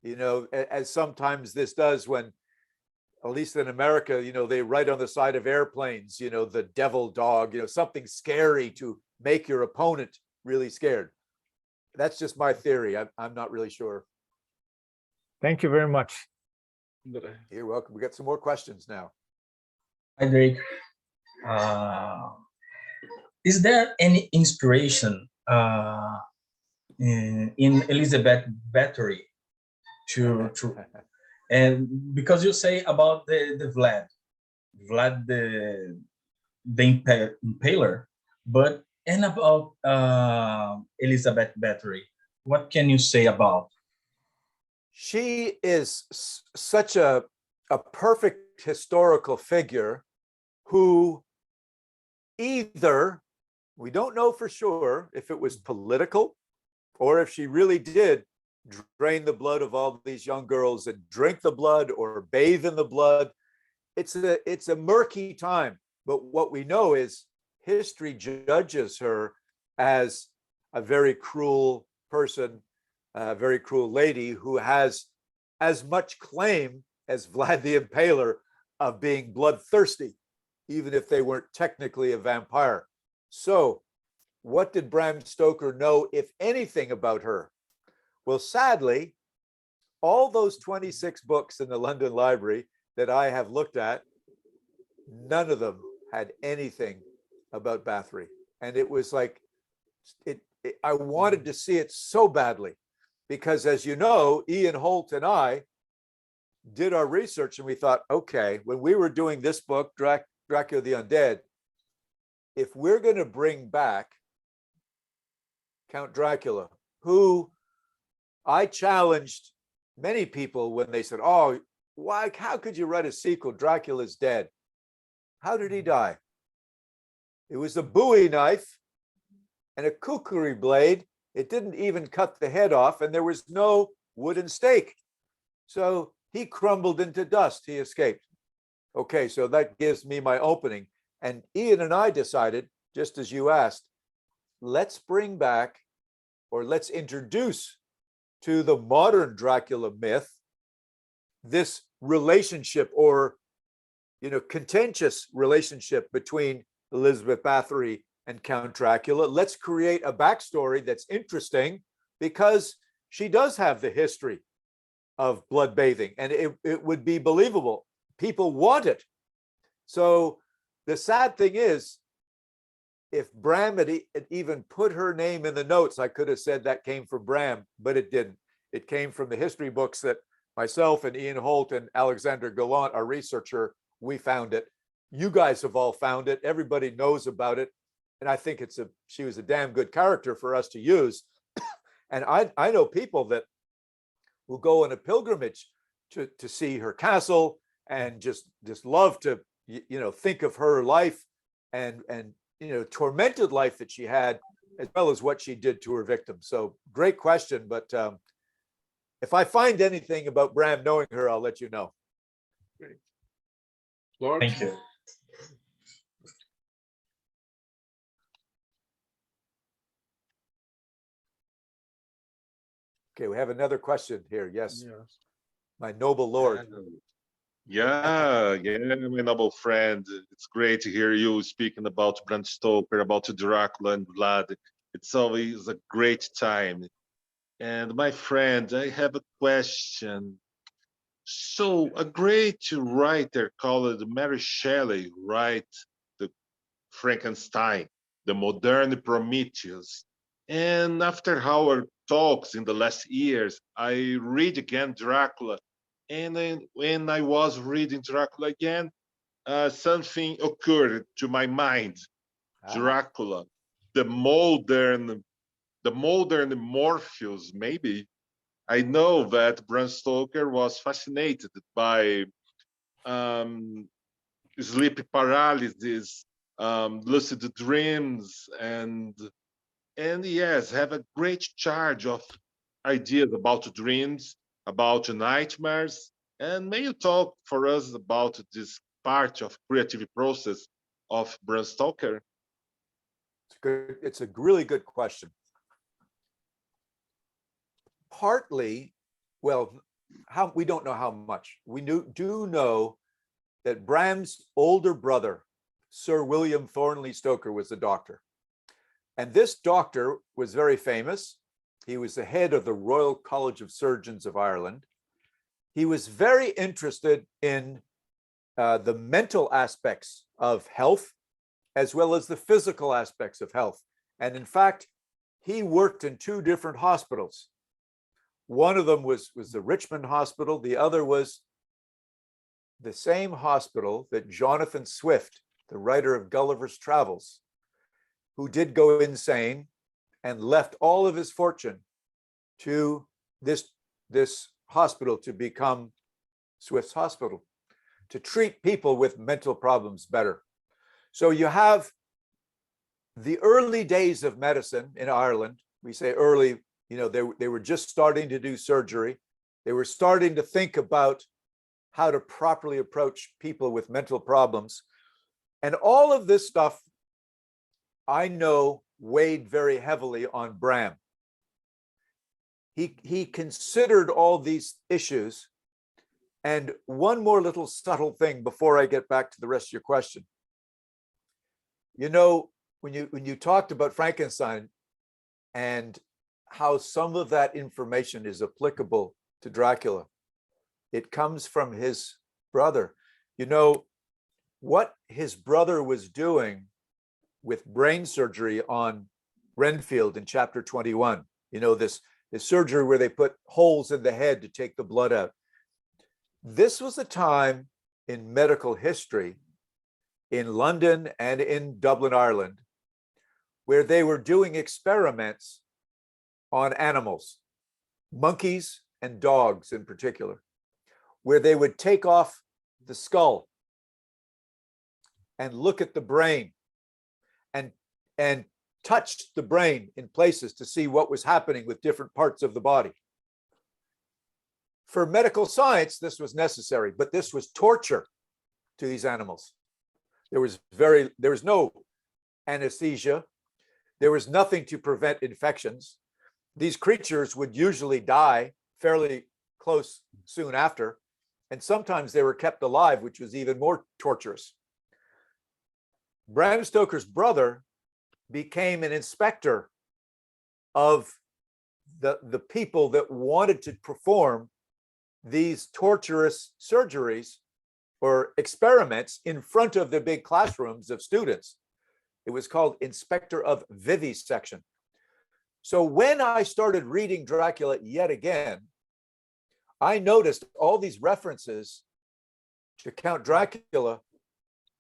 you know, as sometimes this does when, at least in America, you know, they write on the side of airplanes, you know, the devil dog, you know, something scary to make your opponent really scared. That's just my theory. I'm not really sure. Thank you very much. You're welcome. We got some more questions now. Hi, Drake. Is there any inspiration in Elizabeth Bathory to and because you say about the Vlad the Impaler, but and about Elizabeth Bathory, what can you say about? She is such a perfect historical figure who either, we don't know for sure if it was political or if she really did drain the blood of all these young girls and drink the blood or bathe in the blood. It's a murky time, but what we know is history judges her as a very cruel person, a very cruel lady who has as much claim as Vlad the Impaler of being bloodthirsty, even if they weren't technically a vampire. So what did Bram Stoker know, if anything, about her? Well, sadly, all those 26 books in the London Library that I have looked at, none of them had anything about Bathory. And it was like, I wanted to see it so badly because, as you know, Ian Holt and I did our research and we thought, okay, when we were doing this book, Dracula the Undead, if we're going to bring back Count Dracula, who I challenged many people when they said, oh, why, how could you write a sequel? Dracula's dead. How did he die? It was a Bowie knife and a kukri blade. It didn't even cut the head off, and there was no wooden stake. So he crumbled into dust. He escaped. Okay, so that gives me my opening. And Ian and I decided, just as you asked, let's bring back, or let's introduce to the modern Dracula myth this relationship, or, you know, contentious relationship between Elizabeth Bathory and Count Dracula. Let's create a backstory that's interesting because she does have the history of blood bathing and it would be believable. People want it. So the sad thing is, if Bram had even put her name in the notes, I could have said that came from Bram, but it didn't. It came from the history books that myself and Ian Holt and Alexander Gallant, our researcher, we found it. You guys have all found it. Everybody knows about it. And I think she was a damn good character for us to use. And I know people that will go on a pilgrimage to see her castle and just love to, you know, think of her life and you know, tormented life that she had, as well as what she did to her victims. So great question. But if I find anything about Bram knowing her, I'll let you know. Great. Lord? Thank you. Okay, we have another question here. Yes, Yes. my noble lord. Yeah, my noble friend. It's great to hear you speaking about Bram Stoker, about Dracula and Vlad. It's always a great time. And my friend, I have a question. So, a great writer called Mary Shelley wrote the Frankenstein, the modern Prometheus. And after our talks in the last years, I read again Dracula. And then when I was reading Dracula again, something occurred to my mind. Ah, Dracula, the modern Morpheus, maybe. I know that Bram Stoker was fascinated by um, sleep paralysis, lucid dreams, and yes, have a great charge of ideas about dreams, about nightmares. And may you talk for us about this part of creative process of Bram Stoker? it's good. It's a really good question. Partly, well, how we don't know how much. We do know that Bram's older brother, Sir William Thornley Stoker, was a doctor. And this doctor was very famous. He was the head of the Royal College of Surgeons of Ireland. He was very interested in the mental aspects of health, as well as the physical aspects of health. And in fact, he worked in two different hospitals. One of them was the Richmond Hospital. The other was the same hospital that Jonathan Swift, the writer of Gulliver's Travels, who did go insane and left all of his fortune to this hospital to become Swift's Hospital, to treat people with mental problems better. So you have the early days of medicine in Ireland. We say early, they were just starting to do surgery. They were starting to think about how to properly approach people with mental problems. And all of this stuff, I know, weighed very heavily on Bram. He considered all these issues. And one more little subtle thing before I get back to the rest of your question. When you talked about Frankenstein and how some of that information is applicable to Dracula, it comes from his brother. What his brother was doing with brain surgery on Renfield in chapter 21, this surgery where they put holes in the head to take the blood out. This was a time in medical history in London and in Dublin, Ireland, where they were doing experiments on animals, monkeys and dogs in particular, where they would take off the skull and look at the brain and touch the brain in places to see what was happening with different parts of the body. For medical science, this was necessary, but this was torture to these animals. There was no anesthesia. There was nothing to prevent infections. These creatures would usually die fairly close soon after, and sometimes they were kept alive, which was even more torturous. Bram Stoker's brother became an inspector of the people that wanted to perform these torturous surgeries or experiments in front of the big classrooms of students. It was called Inspector of Vivisection. So when I started reading Dracula yet again, I noticed all these references to Count Dracula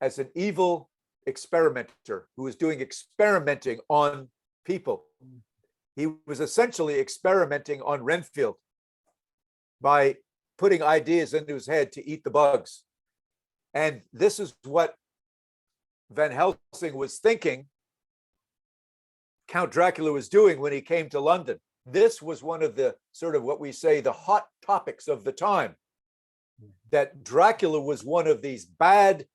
as an evil experimenter who was doing experimenting on people. He was essentially experimenting on Renfield by putting ideas into his head to eat the bugs. And this is what Van Helsing was thinking Count Dracula was doing when he came to London. This was one of the sort of what we say the hot topics of the time, that Dracula was one of these bad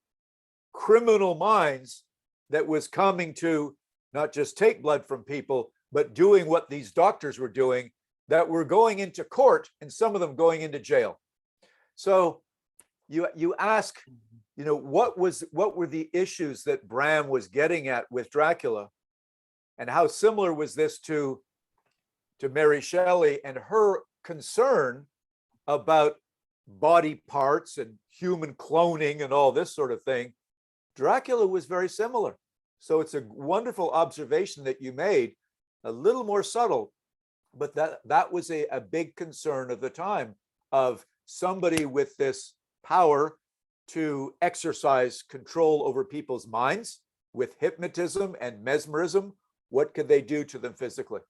criminal minds that was coming to not just take blood from people, but doing what these doctors were doing, that were going into court and some of them going into jail. So, you ask, what were the issues that Bram was getting at with Dracula, and how similar was this to Mary Shelley and her concern about body parts and human cloning and all this sort of thing. Dracula was very similar. So it's a wonderful observation that you made, a little more subtle, but that was a big concern of the time, of somebody with this power to exercise control over people's minds with hypnotism and mesmerism. What could they do to them physically?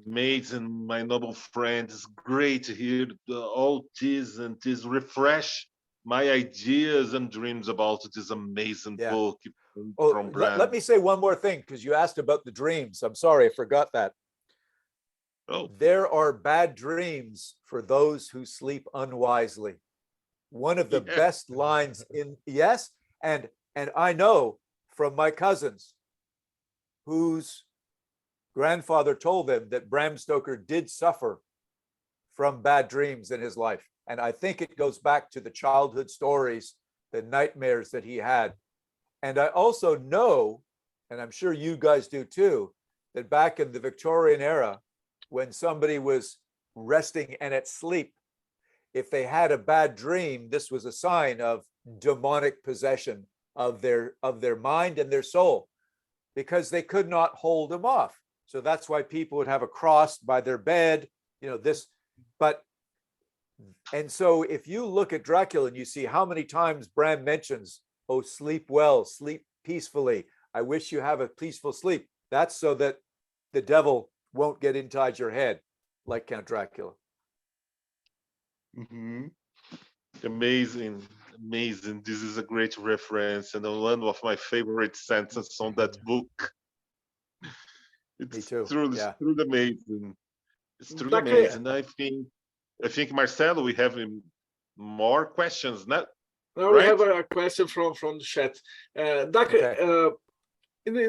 Amazing, my noble friend. It's great to hear all this and this refresh my ideas and dreams about this amazing book from Bram. Let me say one more thing, because you asked about the dreams. I'm sorry, I forgot that. Oh. There are bad dreams for those who sleep unwisely. One of the best lines in, and I know from my cousins whose grandfather told them that Bram Stoker did suffer from bad dreams in his life. And I think it goes back to the childhood stories, the nightmares that he had. And I also know, and I'm sure you guys do too, that back in the Victorian era, when somebody was resting and at sleep, if they had a bad dream, this was a sign of demonic possession of their mind and their soul, because they could not hold them off. So that's why people would have a cross by their bed, and so if you look at Dracula and you see how many times Bram mentions, oh, sleep well, sleep peacefully, I wish you have a peaceful sleep. That's so that the devil won't get inside your head like Count Dracula. Amazing. This is a great reference and one of my favorite sentences on that book. It's truly amazing. It's truly amazing. I think Marcelo, we have more questions. Now we have a question from the chat. In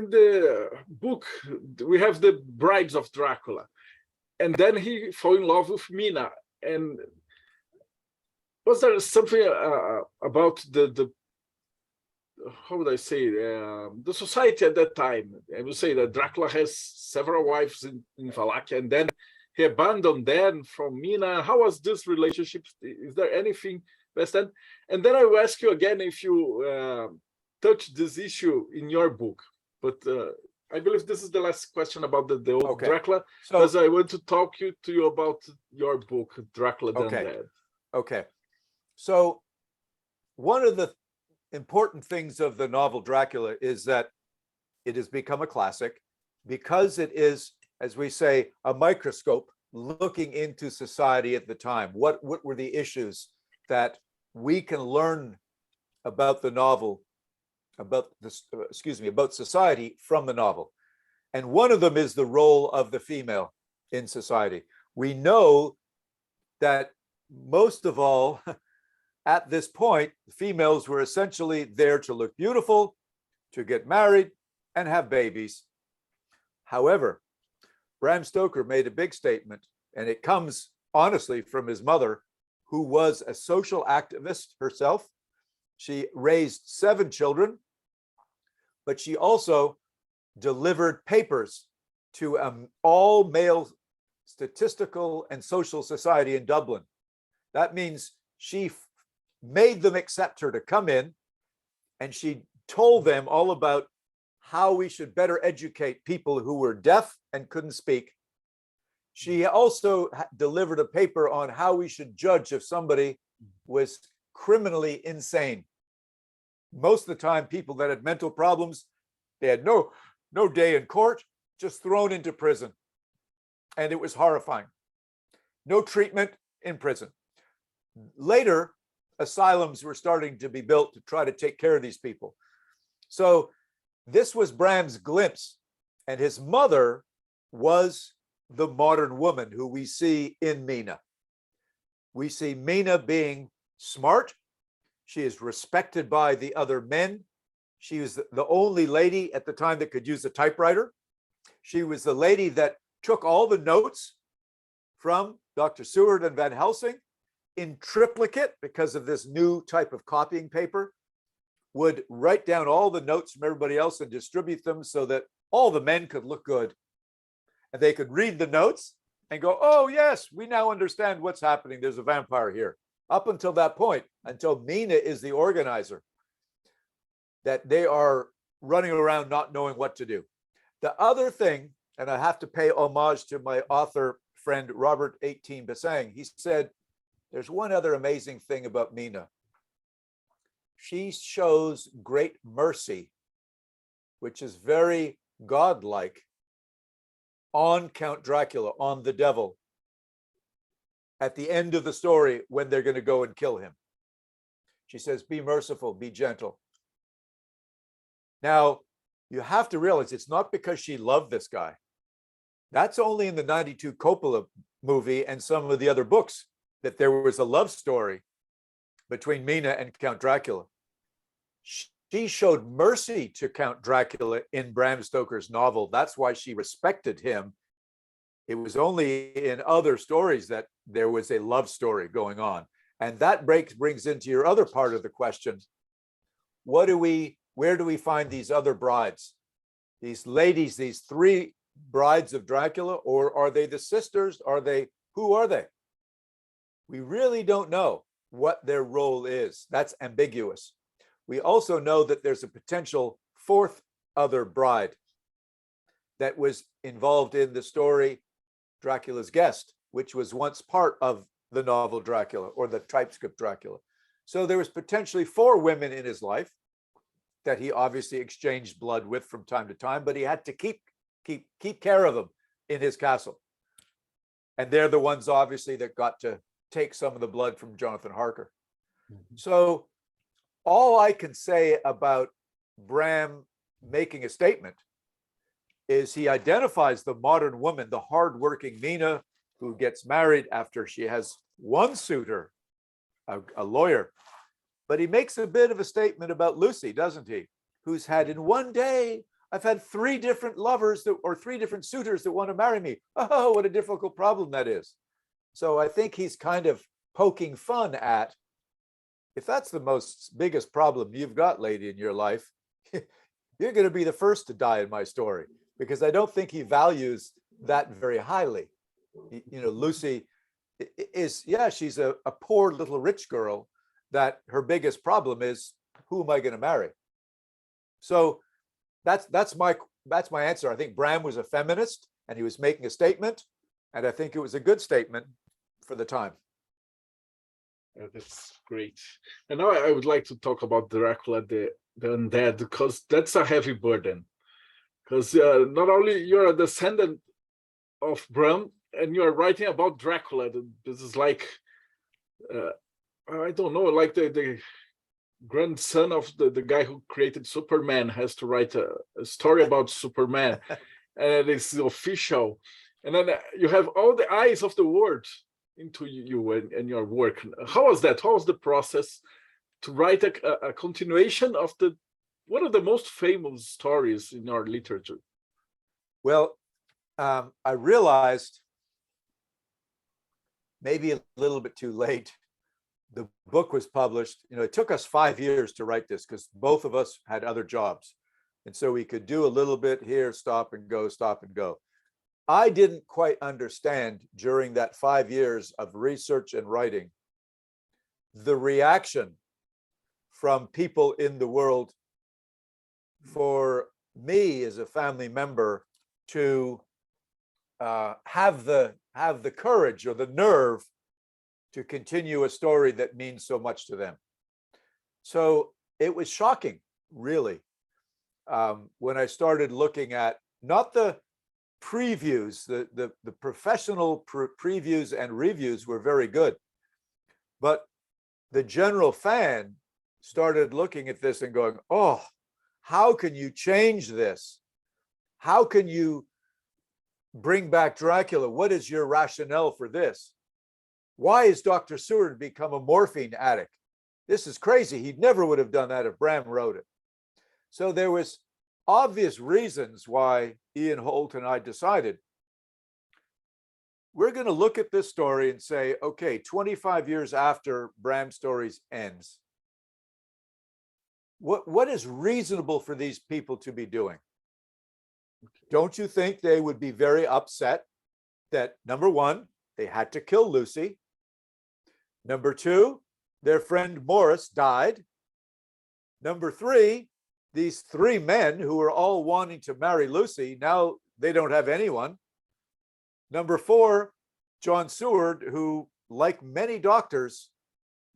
the book, we have the brides of Dracula, and then he fell in love with Mina. And was there something about the how would I say, the society at that time? I would say that Dracula has several wives in Wallachia, and then he abandoned them from Mina. How was this relationship? Is there anything best then? And then I will ask you again if you touch this issue in your book. But I believe this is the last question about the old Dracula, because I want to talk to you about your book, Dracula the Undead. Okay. So one of the important things of the novel Dracula is that it has become a classic because it is, as we say, a microscope looking into society at the time. What were the issues that we can learn about the novel, about society from the novel? And one of them is the role of the female in society. We know that most of all, at this point, females were essentially there to look beautiful, to get married, and have babies. However, Bram Stoker made a big statement, and it comes honestly from his mother, who was a social activist herself. She raised 7 children, but she also delivered papers to an all-male statistical and social society in Dublin. That means she made them accept her to come in, and she told them all about how we should better educate people who were deaf and couldn't speak. She also delivered a paper on how we should judge if somebody was criminally insane. Most of the time, people that had mental problems, they had no day in court, just thrown into prison. And it was horrifying. No treatment, in prison. Later, asylums were starting to be built to try to take care of these people. So this was Bram's glimpse, and his mother was the modern woman who we see in Mina. We see Mina being smart. She is respected by the other men. She was the only lady at the time that could use a typewriter. She was the lady that took all the notes from Dr. Seward and Van Helsing, in triplicate, because of this new type of copying paper, would write down all the notes from everybody else and distribute them so that all the men could look good. And they could read the notes and go, oh, yes, we now understand what's happening. There's a vampire here. Up until that point, until Mina is the organizer, that they are running around not knowing what to do. The other thing, and I have to pay homage to my author friend, Robert 18 Basang, he said, there's one other amazing thing about Mina. She shows great mercy, which is very godlike, on Count Dracula, on the devil, at the end of the story when they're going to go and kill him. She says, be merciful, be gentle. Now, you have to realize it's not because she loved this guy. That's only in the 92 Coppola movie and some of the other books that there was a love story between Mina and Count Dracula. She showed mercy to Count Dracula in Bram Stoker's novel. That's why she respected him. It was only in other stories that there was a love story going on. And that brings into your other part of the question. Where do we find these other brides? These ladies, these three brides of Dracula, or are they the sisters? Who are they? We really don't know what their role is. That's ambiguous. We also know that there's a potential fourth other bride that was involved in the story Dracula's Guest, which was once part of the novel Dracula or the typescript Dracula. So there was potentially 4 women in his life that he obviously exchanged blood with from time to time, but he had to keep care of them in his castle. And they're the ones obviously that got to take some of the blood from Jonathan Harker. Mm-hmm. So all I can say about Bram making a statement is he identifies the modern woman, the hardworking Mina, who gets married after she has one suitor, a lawyer. But he makes a bit of a statement about Lucy, doesn't he? Who's had in one day, I've had 3 different lovers or 3 different suitors that want to marry me. Oh, what a difficult problem that is. So I think he's kind of poking fun at, if that's the biggest problem you've got, lady, in your life, you're going to be the first to die in my story, because I don't think he values that very highly. You know, Lucy is, yeah, she's a poor little rich girl that her biggest problem is, who am I going to marry? So that's my answer. I think Bram was a feminist and he was making a statement, and I think it was a good statement for the time. That's great. And now I would like to talk about Dracula, the undead, because that's a heavy burden. Because not only you're a descendant of Bram, and you're writing about Dracula. This is like, I don't know, like the grandson of the guy who created Superman has to write a story about Superman, and it's official. And then you have all the eyes of the world into you and your work. How was that? How was the process to write a continuation of one of the most famous stories in our literature? Well, I realized maybe a little bit too late. The book was published. You know, it took us 5 years to write this because both of us had other jobs. And so we could do a little bit here, stop and go, stop and go. I didn't quite understand during that 5 years of research and writing the reaction from people in the world for me as a family member to have the courage or the nerve to continue a story that means so much to them. So it was shocking, really, when I started looking at not the previews, the professional previews and reviews were very good, but the general fan started looking at this and going, oh, how can you change this? How can you bring back Dracula? What is your rationale for this? Why is Dr. Seward become a morphine addict? This is crazy. He never would have done that if Bram wrote it. So there was obvious reasons why Ian Holt and I decided we're going to look at this story and say, okay, 25 years after Bram Stories ends, what is reasonable for these people to be doing? Don't you think they would be very upset that, number one, they had to kill Lucy? Number two, their friend Morris died. Number three, these three men who were all wanting to marry Lucy, now they don't have anyone. Number four, John Seward, who, like many doctors,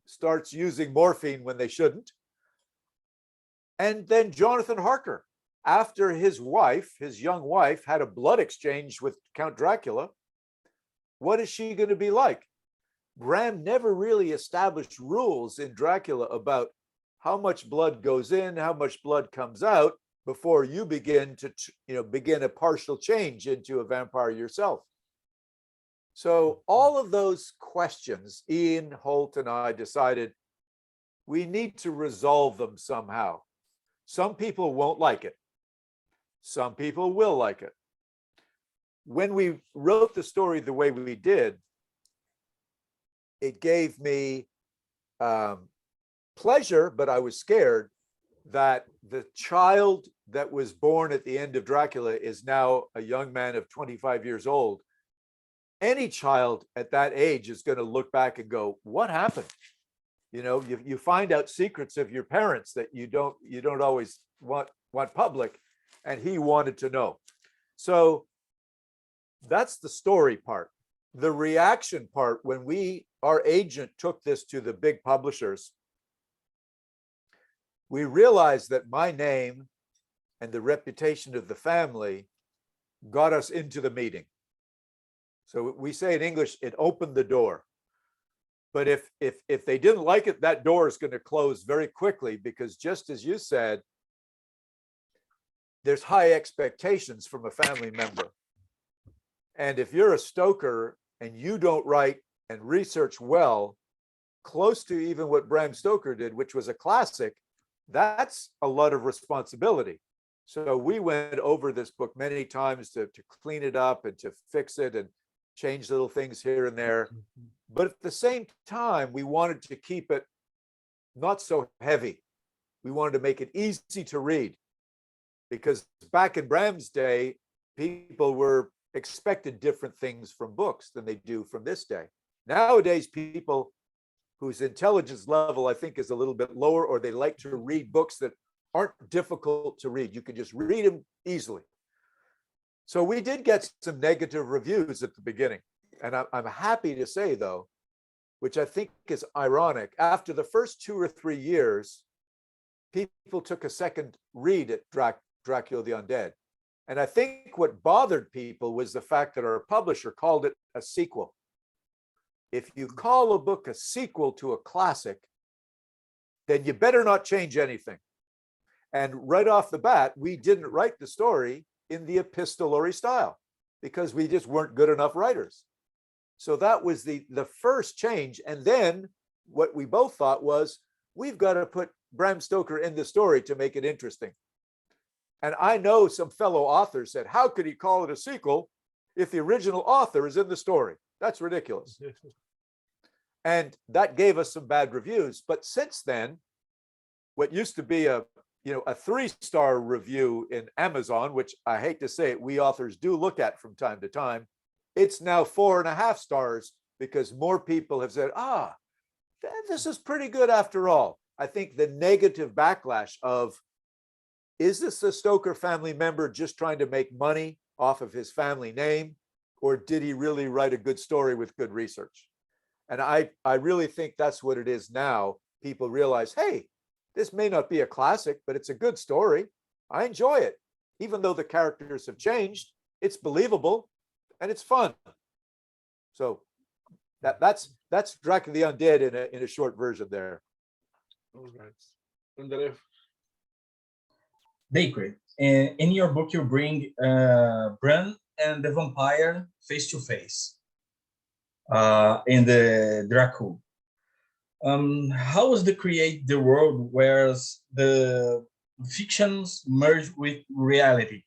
starts using morphine when they shouldn't. And then Jonathan Harker, after his young wife, had a blood exchange with Count Dracula. What is she going to be like? Bram never really established rules in Dracula about how much blood goes in, how much blood comes out before you begin to begin a partial change into a vampire yourself. So all of those questions, Ian, Holt, and I decided we need to resolve them somehow. Some people won't like it. Some people will like it. When we wrote the story the way we did, it gave me pleasure, but I was scared that the child that was born at the end of Dracula is now a young man of 25 years old. Any child at that age is going to look back and go, what happened? You find out secrets of your parents that you don't always want public, and he wanted to know. So that's the story part. The reaction part, when our agent took this to the big publishers, we realized that my name and the reputation of the family got us into the meeting. So we say in English, it opened the door. But if they didn't like it, that door is going to close very quickly, because just as you said, there's high expectations from a family member. And if you're a Stoker and you don't write and research well, close to even what Bram Stoker did, which was a classic, that's a lot of responsibility. So we went over this book many times to clean it up and to fix it and change little things here and there. But at the same time, we wanted to keep it not so heavy. We wanted to make it easy to read, because back in Bram's day, people were expected different things from books than they do from this day. Nowadays, people whose intelligence level, I think, is a little bit lower, or they like to read books that aren't difficult to read. You can just read them easily. So we did get some negative reviews at the beginning. And I'm happy to say, though, which I think is ironic, after the first 2 or 3 years, people took a second read at Dracula the Undead. And I think what bothered people was the fact that our publisher called it a sequel. If you call a book a sequel to a classic, then you better not change anything. And right off the bat, we didn't write the story in the epistolary style because we just weren't good enough writers. So that was the first change. And then what we both thought was, we've got to put Bram Stoker in the story to make it interesting. And I know some fellow authors said, how could he call it a sequel if the original author is in the story? That's ridiculous. And that gave us some bad reviews. But since then, what used to be a 3-star review in Amazon, which I hate to say it, we authors do look at from time to time, it's now 4.5 stars, because more people have said, this is pretty good after all. I think the negative backlash of, is this a Stoker family member just trying to make money off of his family name, or did he really write a good story with good research? And I really think that's what it is now. People realize, hey, this may not be a classic, but it's a good story. I enjoy it. Even though the characters have changed, it's believable and it's fun. So that's Dracula the Undead in a short version there. All right. André. Dacre, in your book, you bring Bram and the vampire face to face in the Dracula. How was to create the world where the fictions merge with reality?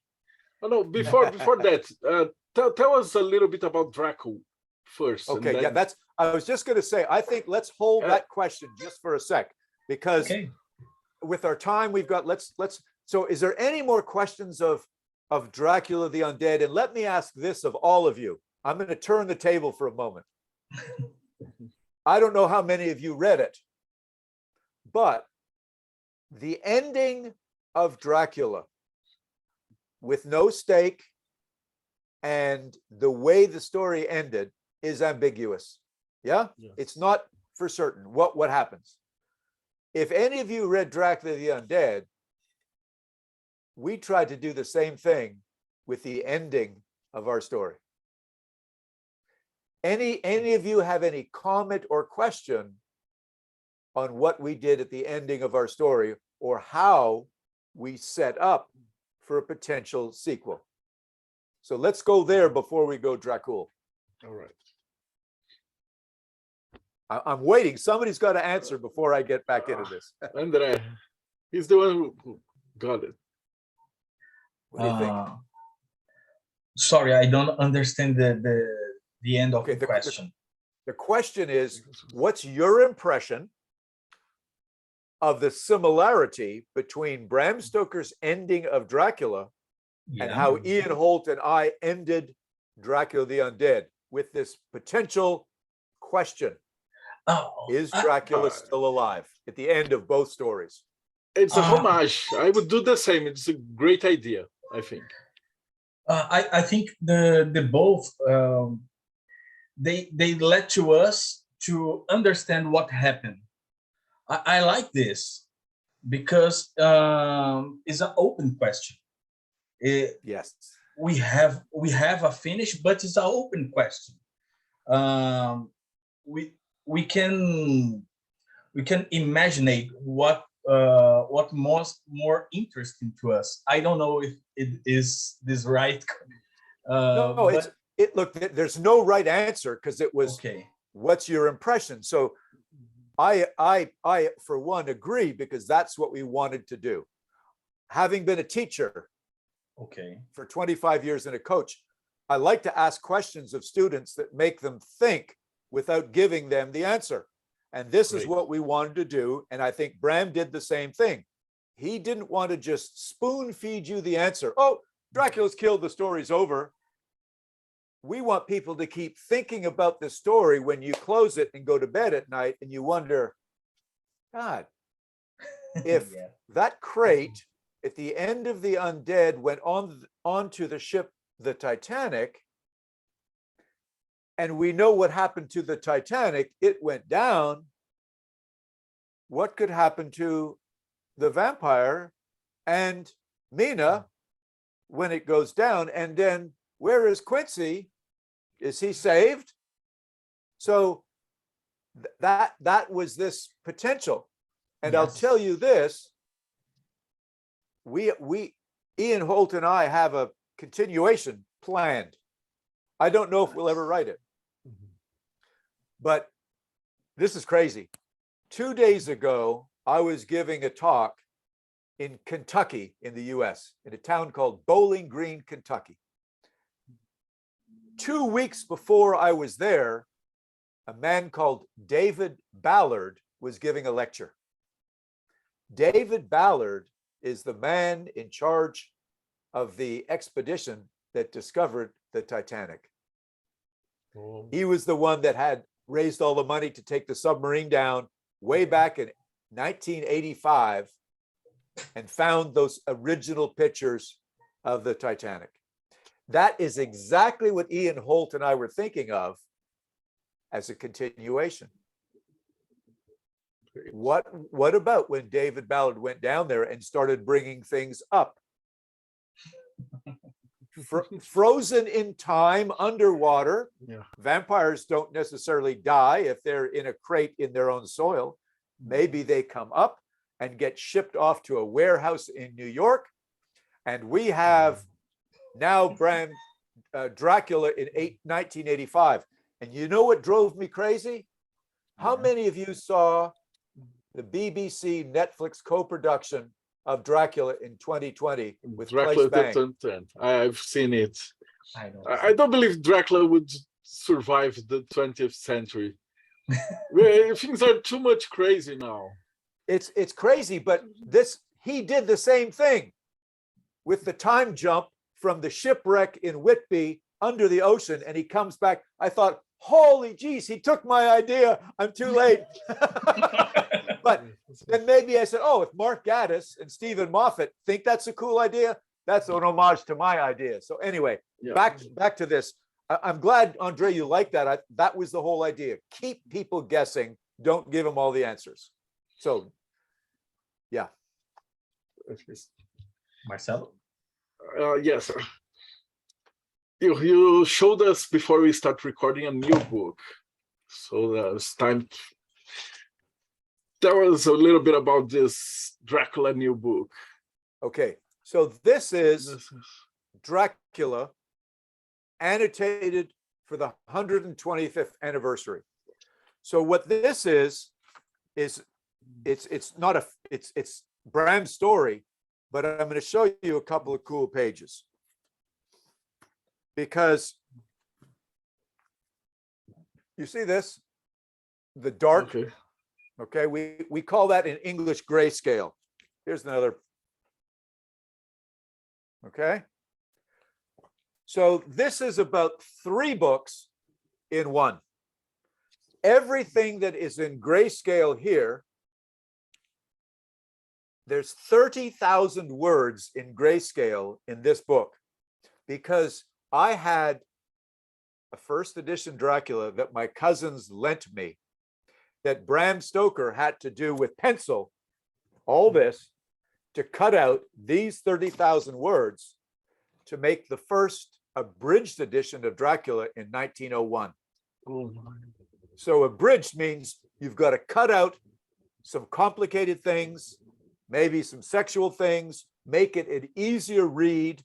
Oh, no, before that, tell us a little bit about Dracula. first. and Okay, yeah, then- that's, I was just going to say, I think let's hold that question just for a sec, because Okay. with our time we've got, so is there any more questions of Dracula the Undead? And let me ask this of all of you. I'm going to turn the table for a moment. I don't know how many of you read it, but the ending of Dracula with no stake and the way the story ended is ambiguous. Yeah? Yes. It's not for certain what happens. If any of you read Dracula the Undead, we tried to do the same thing with the ending of our story. Any of you have any comment or question on what we did at the ending of our story, or how we set up for a potential sequel? So let's go there before we go Dracula. All right. I'm waiting. Somebody's got to answer before I get back into this. André, he's the one who got it. What do you think? Sorry, I don't understand the end of Okay, the question. The question is, what's your impression of the similarity between Bram Stoker's ending of Dracula and how Ian Holt and I ended Dracula the Undead with this potential question? Is Dracula still alive at the end of both stories? It's a homage. I would do the same. It's a great idea, I think. I think the both they led to us to understand what happened. I like this because it's an open question. Yes. We have a finish, but it's an open question. We can imagine what more interesting to us. I don't know if it is this right. No, look, there's no right answer, because it was okay. What's your impression? So I for one agree, because that's what we wanted to do. Having been a teacher for 25 years and a coach, I like to ask questions of students that make them think without giving them the answer. And this is what we wanted to do. And I think Bram did the same thing. He didn't want to just spoon feed you the answer. Oh, Dracula's killed, the story's over. We want people to keep thinking about the story when you close it and go to bed at night, and you wonder, God, if that crate at the end of the Undead went onto the ship, the Titanic, and we know what happened to the Titanic, it went down, what could happen to the vampire and Mina when it goes down? And then where is Quincy? Is he saved? So that was this potential. And I'll tell you this, Ian Holt and I have a continuation planned. I don't know if we'll ever write it, but this is crazy. 2 days ago, I was giving a talk in Kentucky in the US, in a town called Bowling Green, Kentucky. 2 weeks before I was there, a man called David Ballard was giving a lecture. David Ballard is the man in charge of the expedition that discovered the Titanic. He was the one that had raised all the money to take the submarine down way back in 1985 and found those original pictures of the Titanic. That is exactly what Ian Holt and I were thinking of as a continuation. What about when David Ballard went down there and started bringing things up? Frozen in time, underwater. Vampires don't necessarily die if they're in a crate in their own soil. Maybe they come up and get shipped off to a warehouse in New York. And we have now Bram Dracula in 1985. And you know what drove me crazy? How many of you saw the BBC Netflix co-production of Dracula in 2020 with Dracula Claes Bang? I've seen it. I don't believe Dracula would survive the 20th century. Things are too much crazy now. It's crazy, but he did the same thing with the time jump from the shipwreck in Whitby under the ocean, and he comes back. I thought, holy geez, he took my idea. I'm too late. But then maybe I said, oh, if Mark Gaddis and Stephen Moffat think that's a cool idea, that's an homage to my idea. So anyway, back to this. I'm glad, Andre, you like that. That was the whole idea. Keep people guessing. Don't give them all the answers. So, yeah. Marcelo? Yes. You showed us before we start recording a new book. So it's time. Tell us a little bit about this Dracula new book. Okay. So this is Dracula, annotated for the 125th anniversary. So what this is it's Bram's story, but I'm going to show you a couple of cool pages, because you see this, the dark. Okay, we call that in English grayscale. Here's another. Okay. So this is about 3 books in one. Everything that is in grayscale here, there's 30,000 words in grayscale in this book, because I had a first edition Dracula that my cousins lent me, that Bram Stoker had to do with pencil, all this, to cut out these 30,000 words to make the first abridged edition of Dracula in 1901. So abridged means you've got to cut out some complicated things, maybe some sexual things, make it an easier read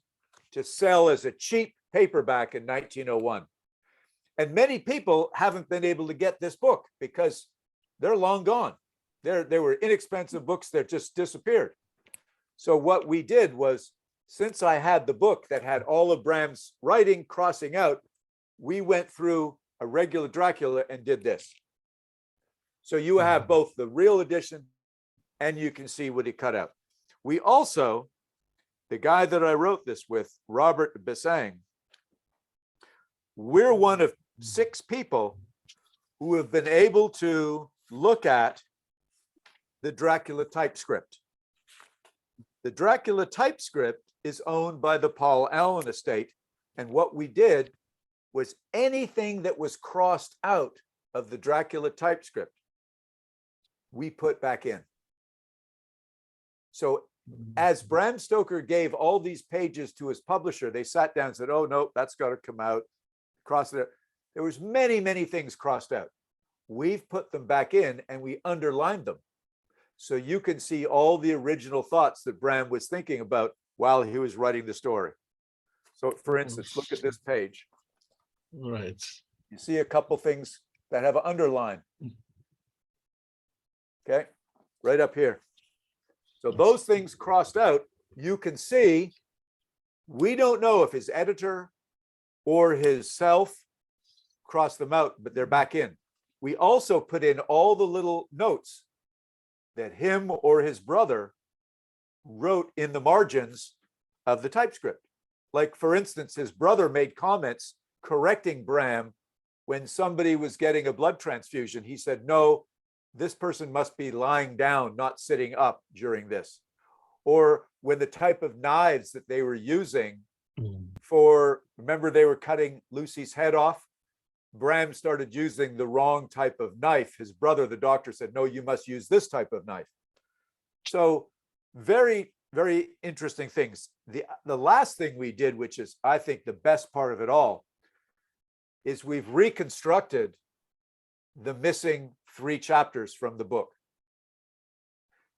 to sell as a cheap paperback in 1901. And many people haven't been able to get this book because they're long gone. They were inexpensive books that just disappeared. So what we did was, since I had the book that had all of Bram's writing crossing out, we went through a regular Dracula and did this. So you have both the real edition and you can see what he cut out. We also, the guy that I wrote this with, Robert Bessang, we're one of 6 people who have been able to look at the Dracula typescript. The Dracula typescript is owned by the Paul Allen estate. And what we did was anything that was crossed out of the Dracula typescript, we put back in. So as Bram Stoker gave all these pages to his publisher, they sat down and said, oh, no, that's got to come out. Cross it out. There was many, many things crossed out. We've put them back in and we underlined them. So you can see all the original thoughts that Bram was thinking about while he was writing the story. So for instance, look at this page. Right. You see a couple things that have an underline. Okay, right up here. So those things crossed out, you can see, we don't know if his editor or his self crossed them out, but they're back in. We also put in all the little notes that him or his brother wrote in the margins of the typescript. Like, for instance, his brother made comments correcting Bram when somebody was getting a blood transfusion. He said, no, this person must be lying down, not sitting up during this. Or when the type of knives that they were using for, remember they were cutting Lucy's head off? Bram started using the wrong type of knife. His brother, the doctor, said, no, you must use this type of knife. So very, very interesting things. The last thing we did, which is, I think, the best part of it all, is we've reconstructed the missing 3 chapters from the book.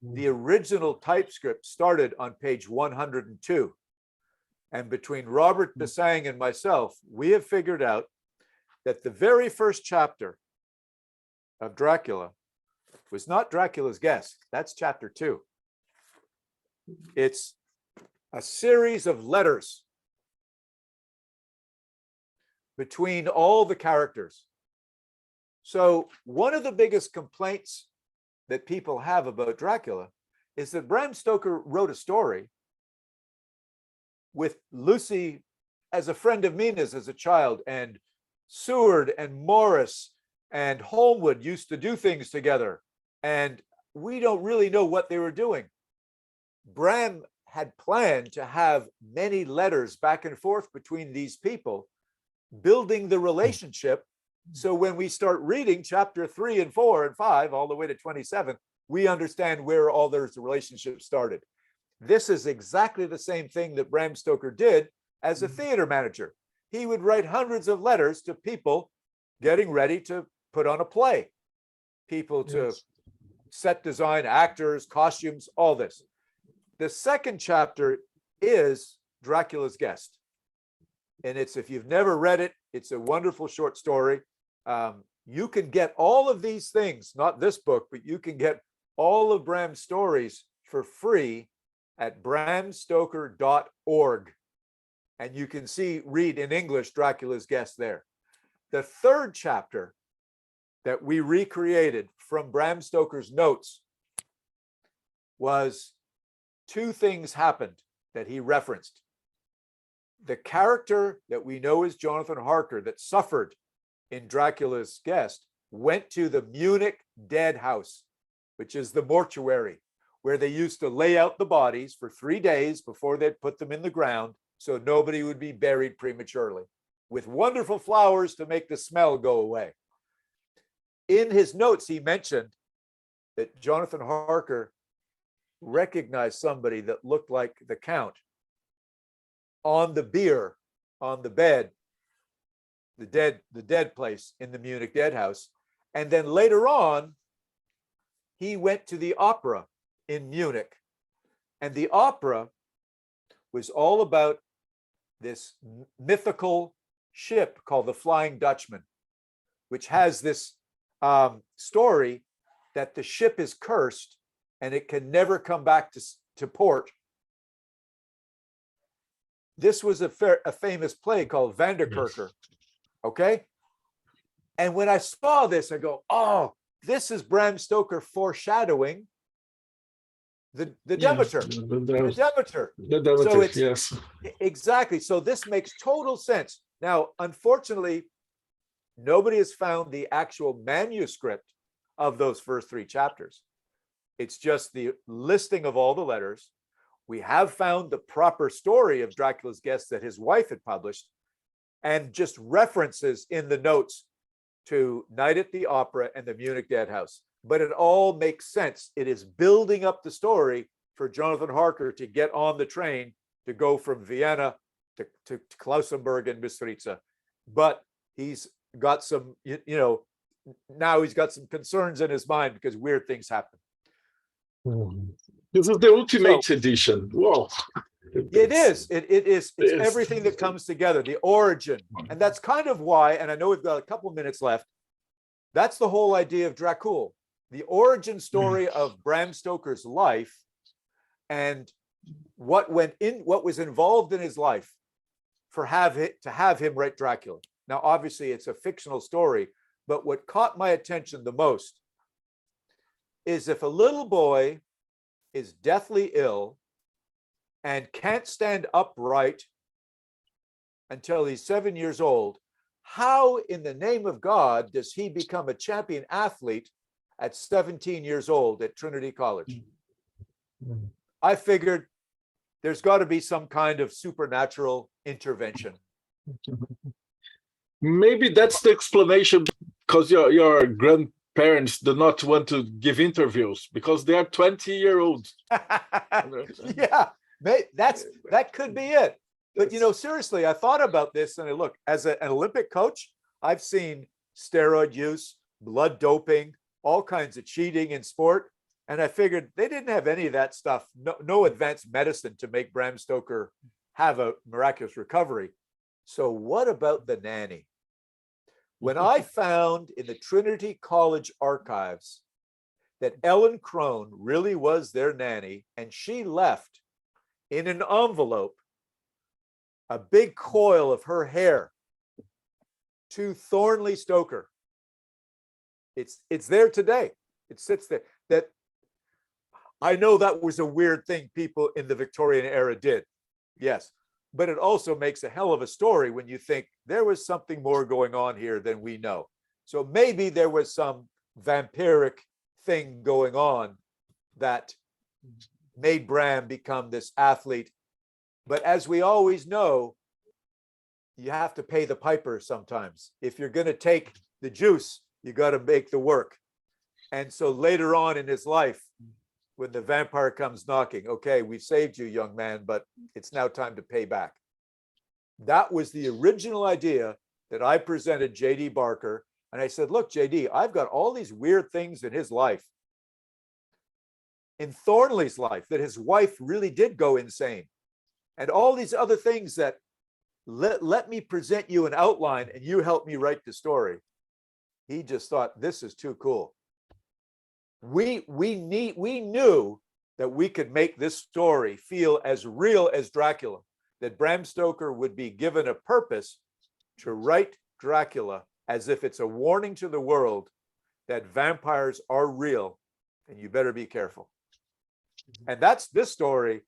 The original typescript started on page 102. And between Robert Bessang and myself, we have figured out that the very first chapter of Dracula was not Dracula's guest. That's chapter 2. It's a series of letters between all the characters. So one of the biggest complaints that people have about Dracula is that Bram Stoker wrote a story with Lucy as a friend of Mina's as a child, and Seward and Morris and Holmwood used to do things together, and we don't really know what they were doing. Bram had planned to have many letters back and forth between these people, building the relationship. So when we start reading chapter 3 and 4 and 5, all the way to 27, we understand where all those relationships started. This is exactly the same thing that Bram Stoker did as a theater manager. He would write hundreds of letters to people getting ready to put on a play, people to set design, actors, costumes, all this. The second chapter is Dracula's Guest. And it's, if you've never read it, it's a wonderful short story. You can get all of these things, not this book, but you can get all of Bram's stories for free at bramstoker.org. And you can read in English Dracula's Guest there. The third chapter that we recreated from Bram Stoker's notes was two things happened that he referenced. The character that we know as Jonathan Harker that suffered in Dracula's Guest went to the Munich dead house, which is the mortuary, where they used to lay out the bodies for 3 days before they'd put them in the ground so nobody would be buried prematurely, with wonderful flowers to make the smell go away. In his notes, he mentioned that Jonathan Harker recognized somebody that looked like the Count on the bier, on the bed, the dead place in the Munich dead house. And then later on, he went to the opera in Munich. And the opera was all about this mythical ship called the Flying Dutchman, which has this story that the ship is cursed and it can never come back to port. This was a famous play called Vanderkerker. Okay. And when I saw this, I go, oh, this is Bram Stoker foreshadowing the Demeter. The Demeter. The Demeter, So it's, yes. Exactly. So this makes total sense. Now, unfortunately, nobody has found the actual manuscript of those first 3 chapters. It's just the listing of all the letters. We have found the proper story of Dracula's Guest that his wife had published, and just references in the notes to Night at the Opera and the Munich Dead House. But it all makes sense. It is building up the story for Jonathan Harker to get on the train to go from Vienna to Klausenburg and Bistritza. But he's got some, now he's got some concerns in his mind because weird things happen. This is the ultimate edition. Whoa. It is. It's everything that comes together, the origin. And that's kind of why, and I know we've got a couple of minutes left, that's the whole idea of Dracula, the origin story of Bram Stoker's life and what was involved in his life to have him write Dracula. Now, obviously, it's a fictional story, but what caught my attention the most is if a little boy is deathly ill and can't stand upright until he's 7 years old, how in the name of God does he become a champion athlete at 17 years old at Trinity College? I figured there's got to be some kind of supernatural intervention. Maybe that's the explanation, because your grandparents do not want to give interviews because they are 20-year-olds. Yeah, that could be it. But seriously, I thought about this, and look, as an Olympic coach, I've seen steroid use, blood doping, all kinds of cheating in sport, and I figured they didn't have any of that stuff. No advanced medicine to make Bram Stoker have a miraculous recovery. So what about the nanny? When I found in the Trinity College archives that Ellen Crone really was their nanny, and she left in an envelope a big coil of her hair to Thornley Stoker. It's there today. It sits there. That I know that was a weird thing people in the Victorian era did. Yes. But it also makes a hell of a story when you think there was something more going on here than we know. So maybe there was some vampiric thing going on that made Bram become this athlete. But as we always know, you have to pay the piper sometimes. If you're going to take the juice, you got to make the work. And so later on in his life, when the vampire comes knocking, okay, we've saved you, young man, but it's now time to pay back. That was the original idea that I presented J.D. Barker. And I said, look, J.D., I've got all these weird things in his life, in Thornley's life, that his wife really did go insane. And all these other things that let me present you an outline and you help me write the story. He just thought, this is too cool. We knew that we could make this story feel as real as Dracula, that Bram Stoker would be given a purpose to write Dracula as if it's a warning to the world that vampires are real and you better be careful. And this story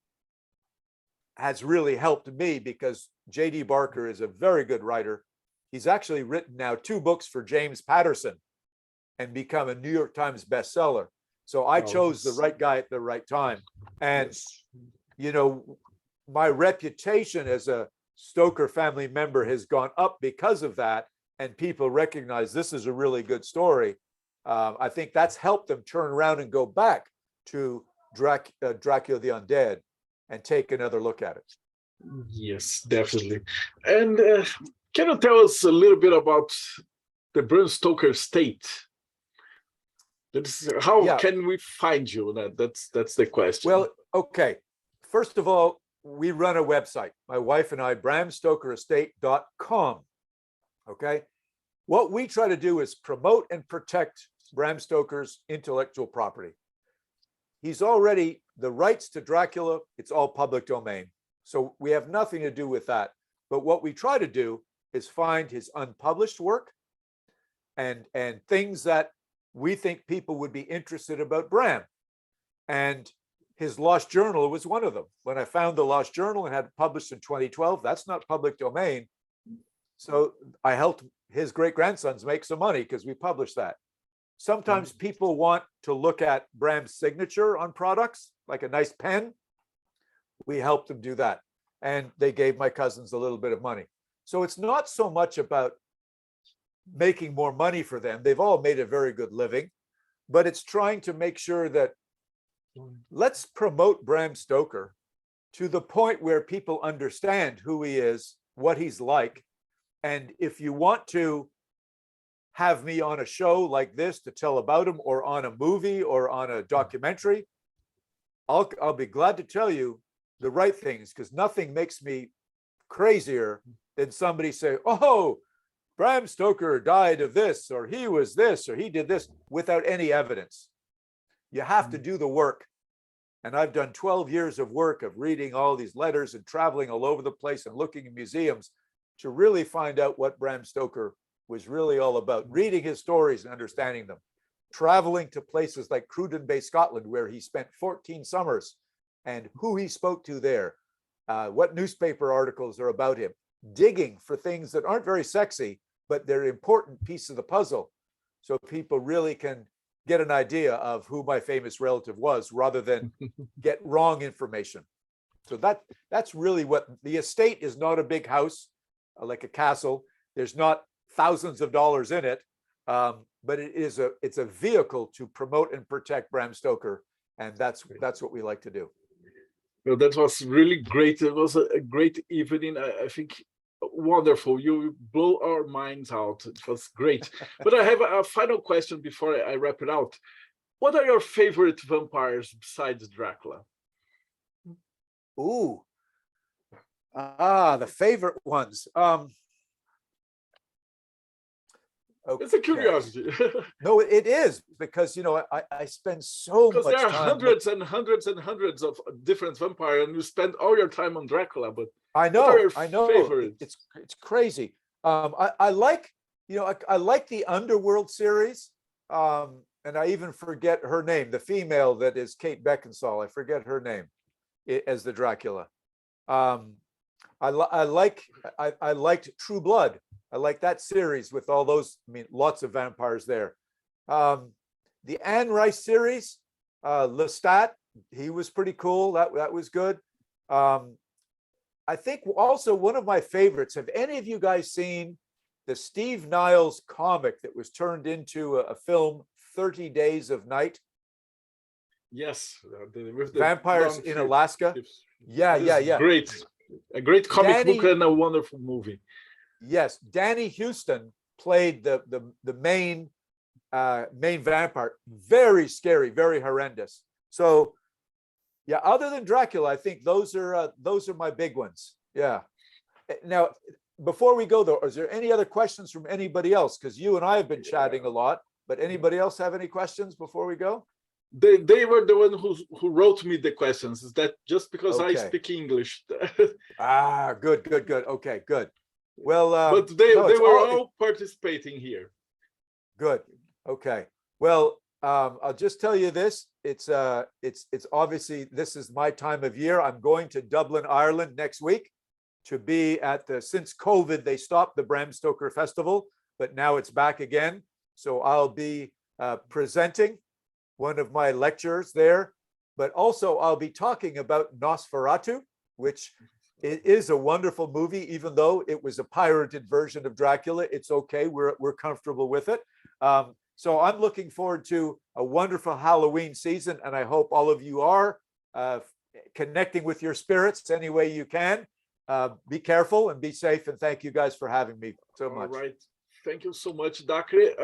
has really helped me because J.D. Barker is a very good writer. He's actually written now 2 books for James Patterson and become a New York Times bestseller. So I chose the right guy at the right time. And, you know, my reputation as a Stoker family member has gone up because of that. And people recognize this is a really good story. I think that's helped them turn around and go back to Dracula the Undead and take another look at it. Yes, definitely. And can you tell us a little bit about the Bram Stoker estate? How can we find you? That's the question. Well, okay. First of all, we run a website, my wife and I, bramstokerestate.com. Okay. What we try to do is promote and protect Bram Stoker's intellectual property. He's already, the rights to Dracula, it's all public domain. So we have nothing to do with that. But what we try to do is find his unpublished work and things that we think people would be interested about Bram. And his Lost Journal was one of them. When I found the Lost Journal and had it published in 2012, that's not public domain. So I helped his great-grandsons make some money because we published that. Sometimes people want to look at Bram's signature on products, like a nice pen. We helped them do that. And they gave my cousins a little bit of money. So it's not so much about making more money for them. They've all made a very good living, but it's trying to make sure that let's promote Bram Stoker to the point where people understand who he is, what he's like. And if you want to have me on a show like this to tell about him, or on a movie or on a documentary, I'll be glad to tell you the right things, because nothing makes me crazier than somebody say, oh, Bram Stoker died of this, or he was this, or he did this, without any evidence. You have to do the work. And I've done 12 years of work of reading all these letters and traveling all over the place and looking in museums to really find out what Bram Stoker was really all about, reading his stories and understanding them, traveling to places like Cruden Bay, Scotland, where he spent 14 summers, and who he spoke to there, what newspaper articles are about him, digging for things that aren't very sexy, but they're important piece of the puzzle. So people really can get an idea of who my famous relative was, rather than get wrong information. So that's really what the estate is. Not a big house like a castle. There's not thousands of dollars in it, but it's a vehicle to promote and protect Bram Stoker, and that's what we like to do. Well, that was really great. It was a great evening. I think wonderful. You blow our minds out. It was great. But I have a final question before I wrap it out. What are your favorite vampires besides Dracula? Ooh. The favorite ones. Okay. It's a curiosity. No, it is, because, you know, I spend so much time. Because there are hundreds and hundreds and hundreds of different vampires, and you spend all your time on Dracula. But I know. Favorite? It's crazy. I like I like the Underworld series. And I even forget her name, the female that is Kate Beckinsale. I forget her name as the Dracula. I liked True Blood. I like that series with all those, lots of vampires there. The Anne Rice series, Lestat, he was pretty cool. That was good. I think also one of my favorites, have any of you guys seen the Steve Niles comic that was turned into a film, 30 Days of Night? Yes. With the vampires in Alaska. Yeah. Great. A great comic book and a wonderful movie. Yes. Danny Houston played the main vampire. Very scary, very horrendous. So yeah, other than Dracula, I think those are my big ones. Yeah. Now, before we go though, is there any other questions from anybody else? Because you and I have been chatting a lot, but anybody else have any questions before we go? They were the one who wrote me the questions. Is that just because I speak English? Good. Okay, good. Well, but they were all participating here. Good. Okay. Well, I'll just tell you this. It's obviously, this is my time of year. I'm going to Dublin, Ireland next week to be at since COVID, they stopped the Bram Stoker Festival, but now it's back again. So I'll be presenting one of my lectures there, but also I'll be talking about Nosferatu, which is a wonderful movie, even though it was a pirated version of Dracula. It's okay, we're comfortable with it. So I'm looking forward to a wonderful Halloween season, and I hope all of you are connecting with your spirits any way you can. Be careful and be safe, and thank you guys for having me so much. All right. Thank you so much, Dacre.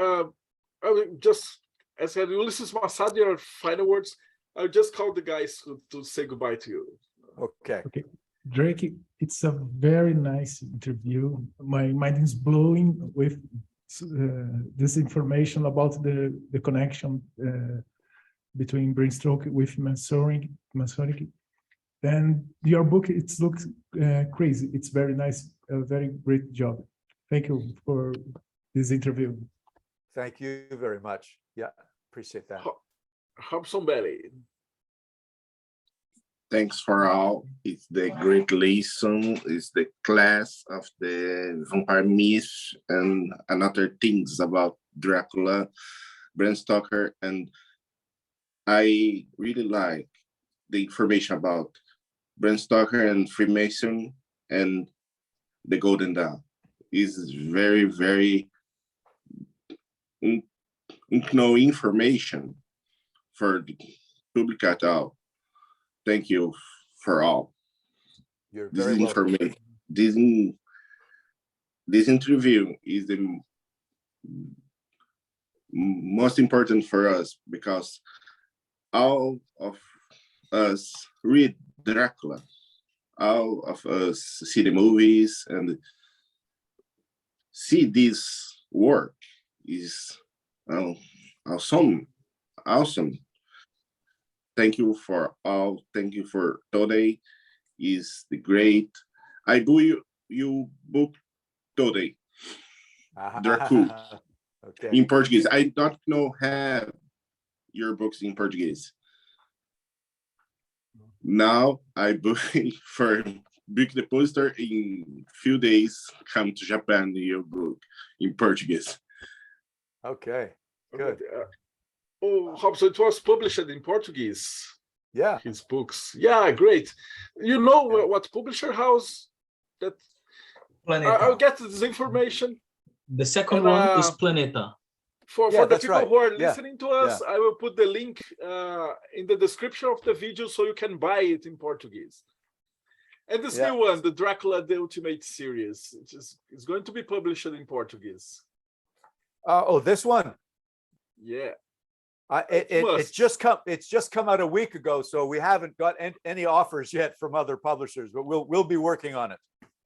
I will just, as I said, Ulysses Massad, your final words. I'll just call the guys to say goodbye to you. Okay. Drake, it's a very nice interview. My mind is blowing with this information about the connection between Brainstroke with Masonic. And your book, it looks crazy. It's very nice, a very great job. Thank you for this interview. Thank you very much. Yeah, appreciate that. Robson Belli. Thanks for all. It's the great lesson. It's the class of the vampire myth and other things about Dracula, Bram Stoker, and I really like the information about Bram Stoker and Freemason and the Golden Dawn. Is very, very information for the public at all. Thank you for all. You're very welcome. This interview is the most important for us because all of us read Dracula. All of us see the movies and see this work is awesome. Thank you for all. Thank you for today. Is the great. I do you book today. Dracula. Okay. In Portuguese. I don't know have your books in Portuguese. Now I book for book the poster in few days. Come to Japan. Your book in Portuguese. Okay. Good. Robson, it was published in Portuguese. Yeah. His books. Yeah, great. You know what publisher house that? Planeta. I'll get this information. The second one is Planeta. For the people who are Yeah. listening to us, I will put the link in the description of the video so you can buy it in Portuguese. And this new one, the Dracula, the Ultimate Series, it's going to be published in Portuguese. This one. Yeah. It's just come out a week ago, so we haven't got any offers yet from other publishers, but we'll be working on it.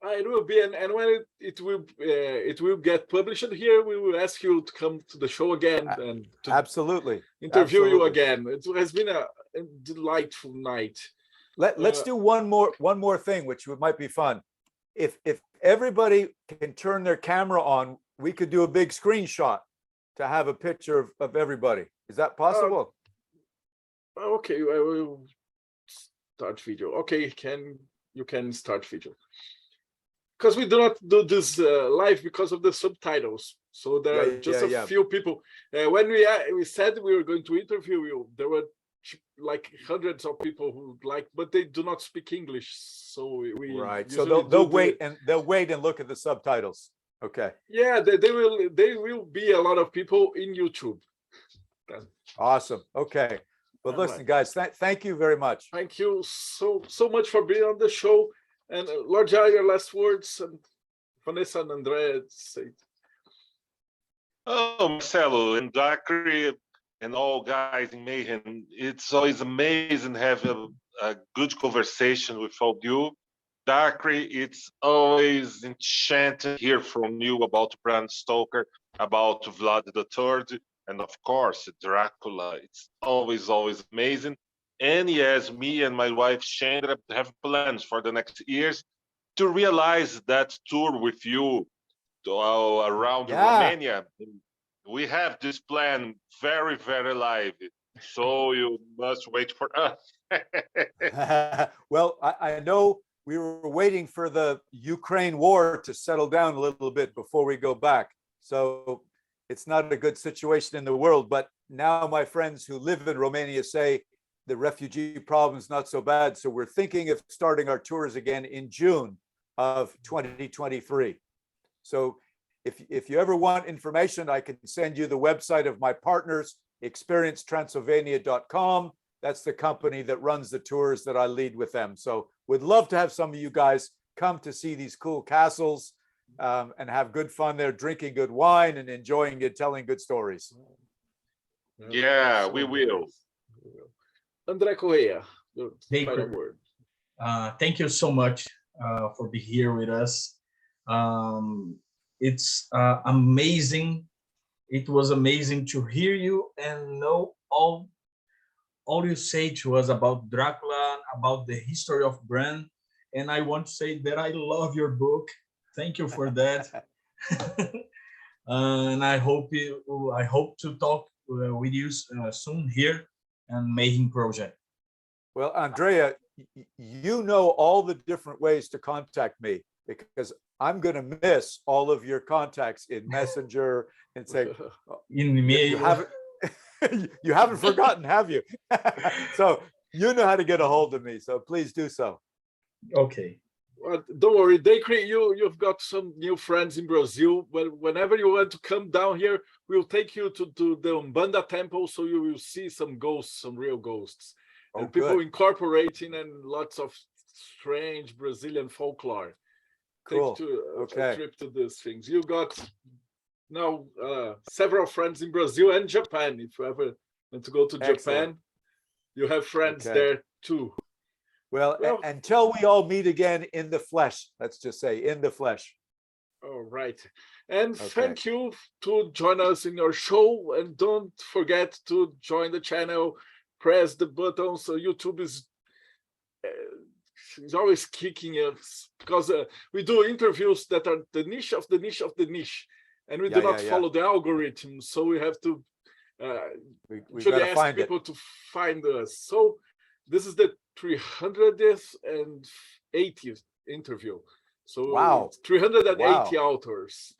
It will be, and when it will get published here, we will ask you to come to the show again and to absolutely interview you again. It has been a delightful night. Let's do one more thing, which might be fun. If everybody can turn their camera on we could do a big screenshot to have a picture of everybody. Is that possible? Okay, I will start video. Okay, you can start video. Because we do not do this live because of the subtitles. So there are just a few people. When we said we were going to interview you, there were like hundreds of people who but they do not speak English. So we right. So they'll wait and look at the subtitles. Okay. Yeah, they will be a lot of people in YouTube. Awesome. Okay. Well, listen, guys, thank you very much. Thank you so much for being on the show. And Lord Jai, your last words, and Vanessa and Andrea say. Oh, Marcelo and Dracula and all guys in Mayhem, it's always amazing to have a good conversation with all you. Dracula, it's always enchanting to hear from you about Bram Stoker, about Vlad III, and of course, Dracula. It's always amazing. And yes, me and my wife Chandra have plans for the next years to realize that tour with you around Romania. We have this plan very, very live. So you must wait for us. Well, I know we were waiting for the Ukraine war to settle down a little bit before we go back. So it's not a good situation in the world. But now my friends who live in Romania say the refugee problem is not so bad. So we're thinking of starting our tours again in June of 2023. So if you ever want information, I can send you the website of my partners, experiencetransylvania.com. That's the company that runs the tours that I lead with them. So we'd love to have some of you guys come to see these cool castles and have good fun there, drinking good wine and enjoying it, telling good stories. Yeah, we will. Andre Correia, final word. Thank you so much for being here with us. It's amazing. It was amazing to hear you and know all you say to us about Dracula, about the history of Bram. And I want to say that I love your book. Thank you for that. And I hope to talk with you soon here and Mayhem Project. Well, Andrea, you know all the different ways to contact me because I'm going to miss all of your contacts in Messenger and say, in email. You haven't forgotten, have you? So you know how to get a hold of me. So please do so. Okay. Well, don't worry, you've got some new friends in Brazil. Whenever you want to come down here, we'll take you to the Umbanda temple, so you will see some ghosts, some real ghosts, and people incorporating and lots of strange Brazilian folklore. Cool. Take a trip to these things. You got now several friends in Brazil and Japan. If you ever want to go to Japan, you have friends there too. Well, until we all meet again in the flesh, let's just say in the flesh. All right. And thank you to join us in your show. And don't forget to join the channel, press the button. So YouTube is always kicking us because we do interviews that are the niche of the niche of the niche. And we do not follow the algorithm. So we have to ask people to find us. So this is the 380th interview. So 380 authors.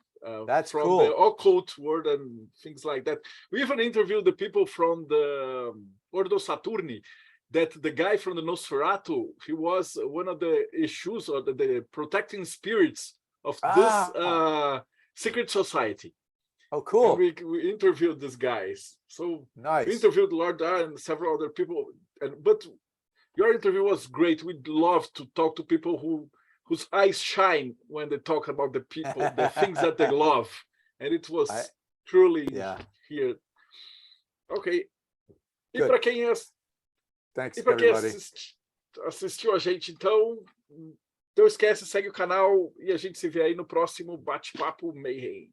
That's from cool. The occult world and things like that. We even interviewed the people from the Ordo Saturni, that the guy from the Nosferatu, he was one of the issues or the protecting spirits of this secret society. Oh, cool. And we interviewed these guys. So nice. We interviewed Lord Dar and several other people. But your interview was great. We'd love to talk to people whose eyes shine when they talk about the people, the things that they love. And it was truly here. Ok. E para quem assistiu a gente, então, não esquece, segue o canal e a gente se vê aí no próximo Bate-Papo Mayhem.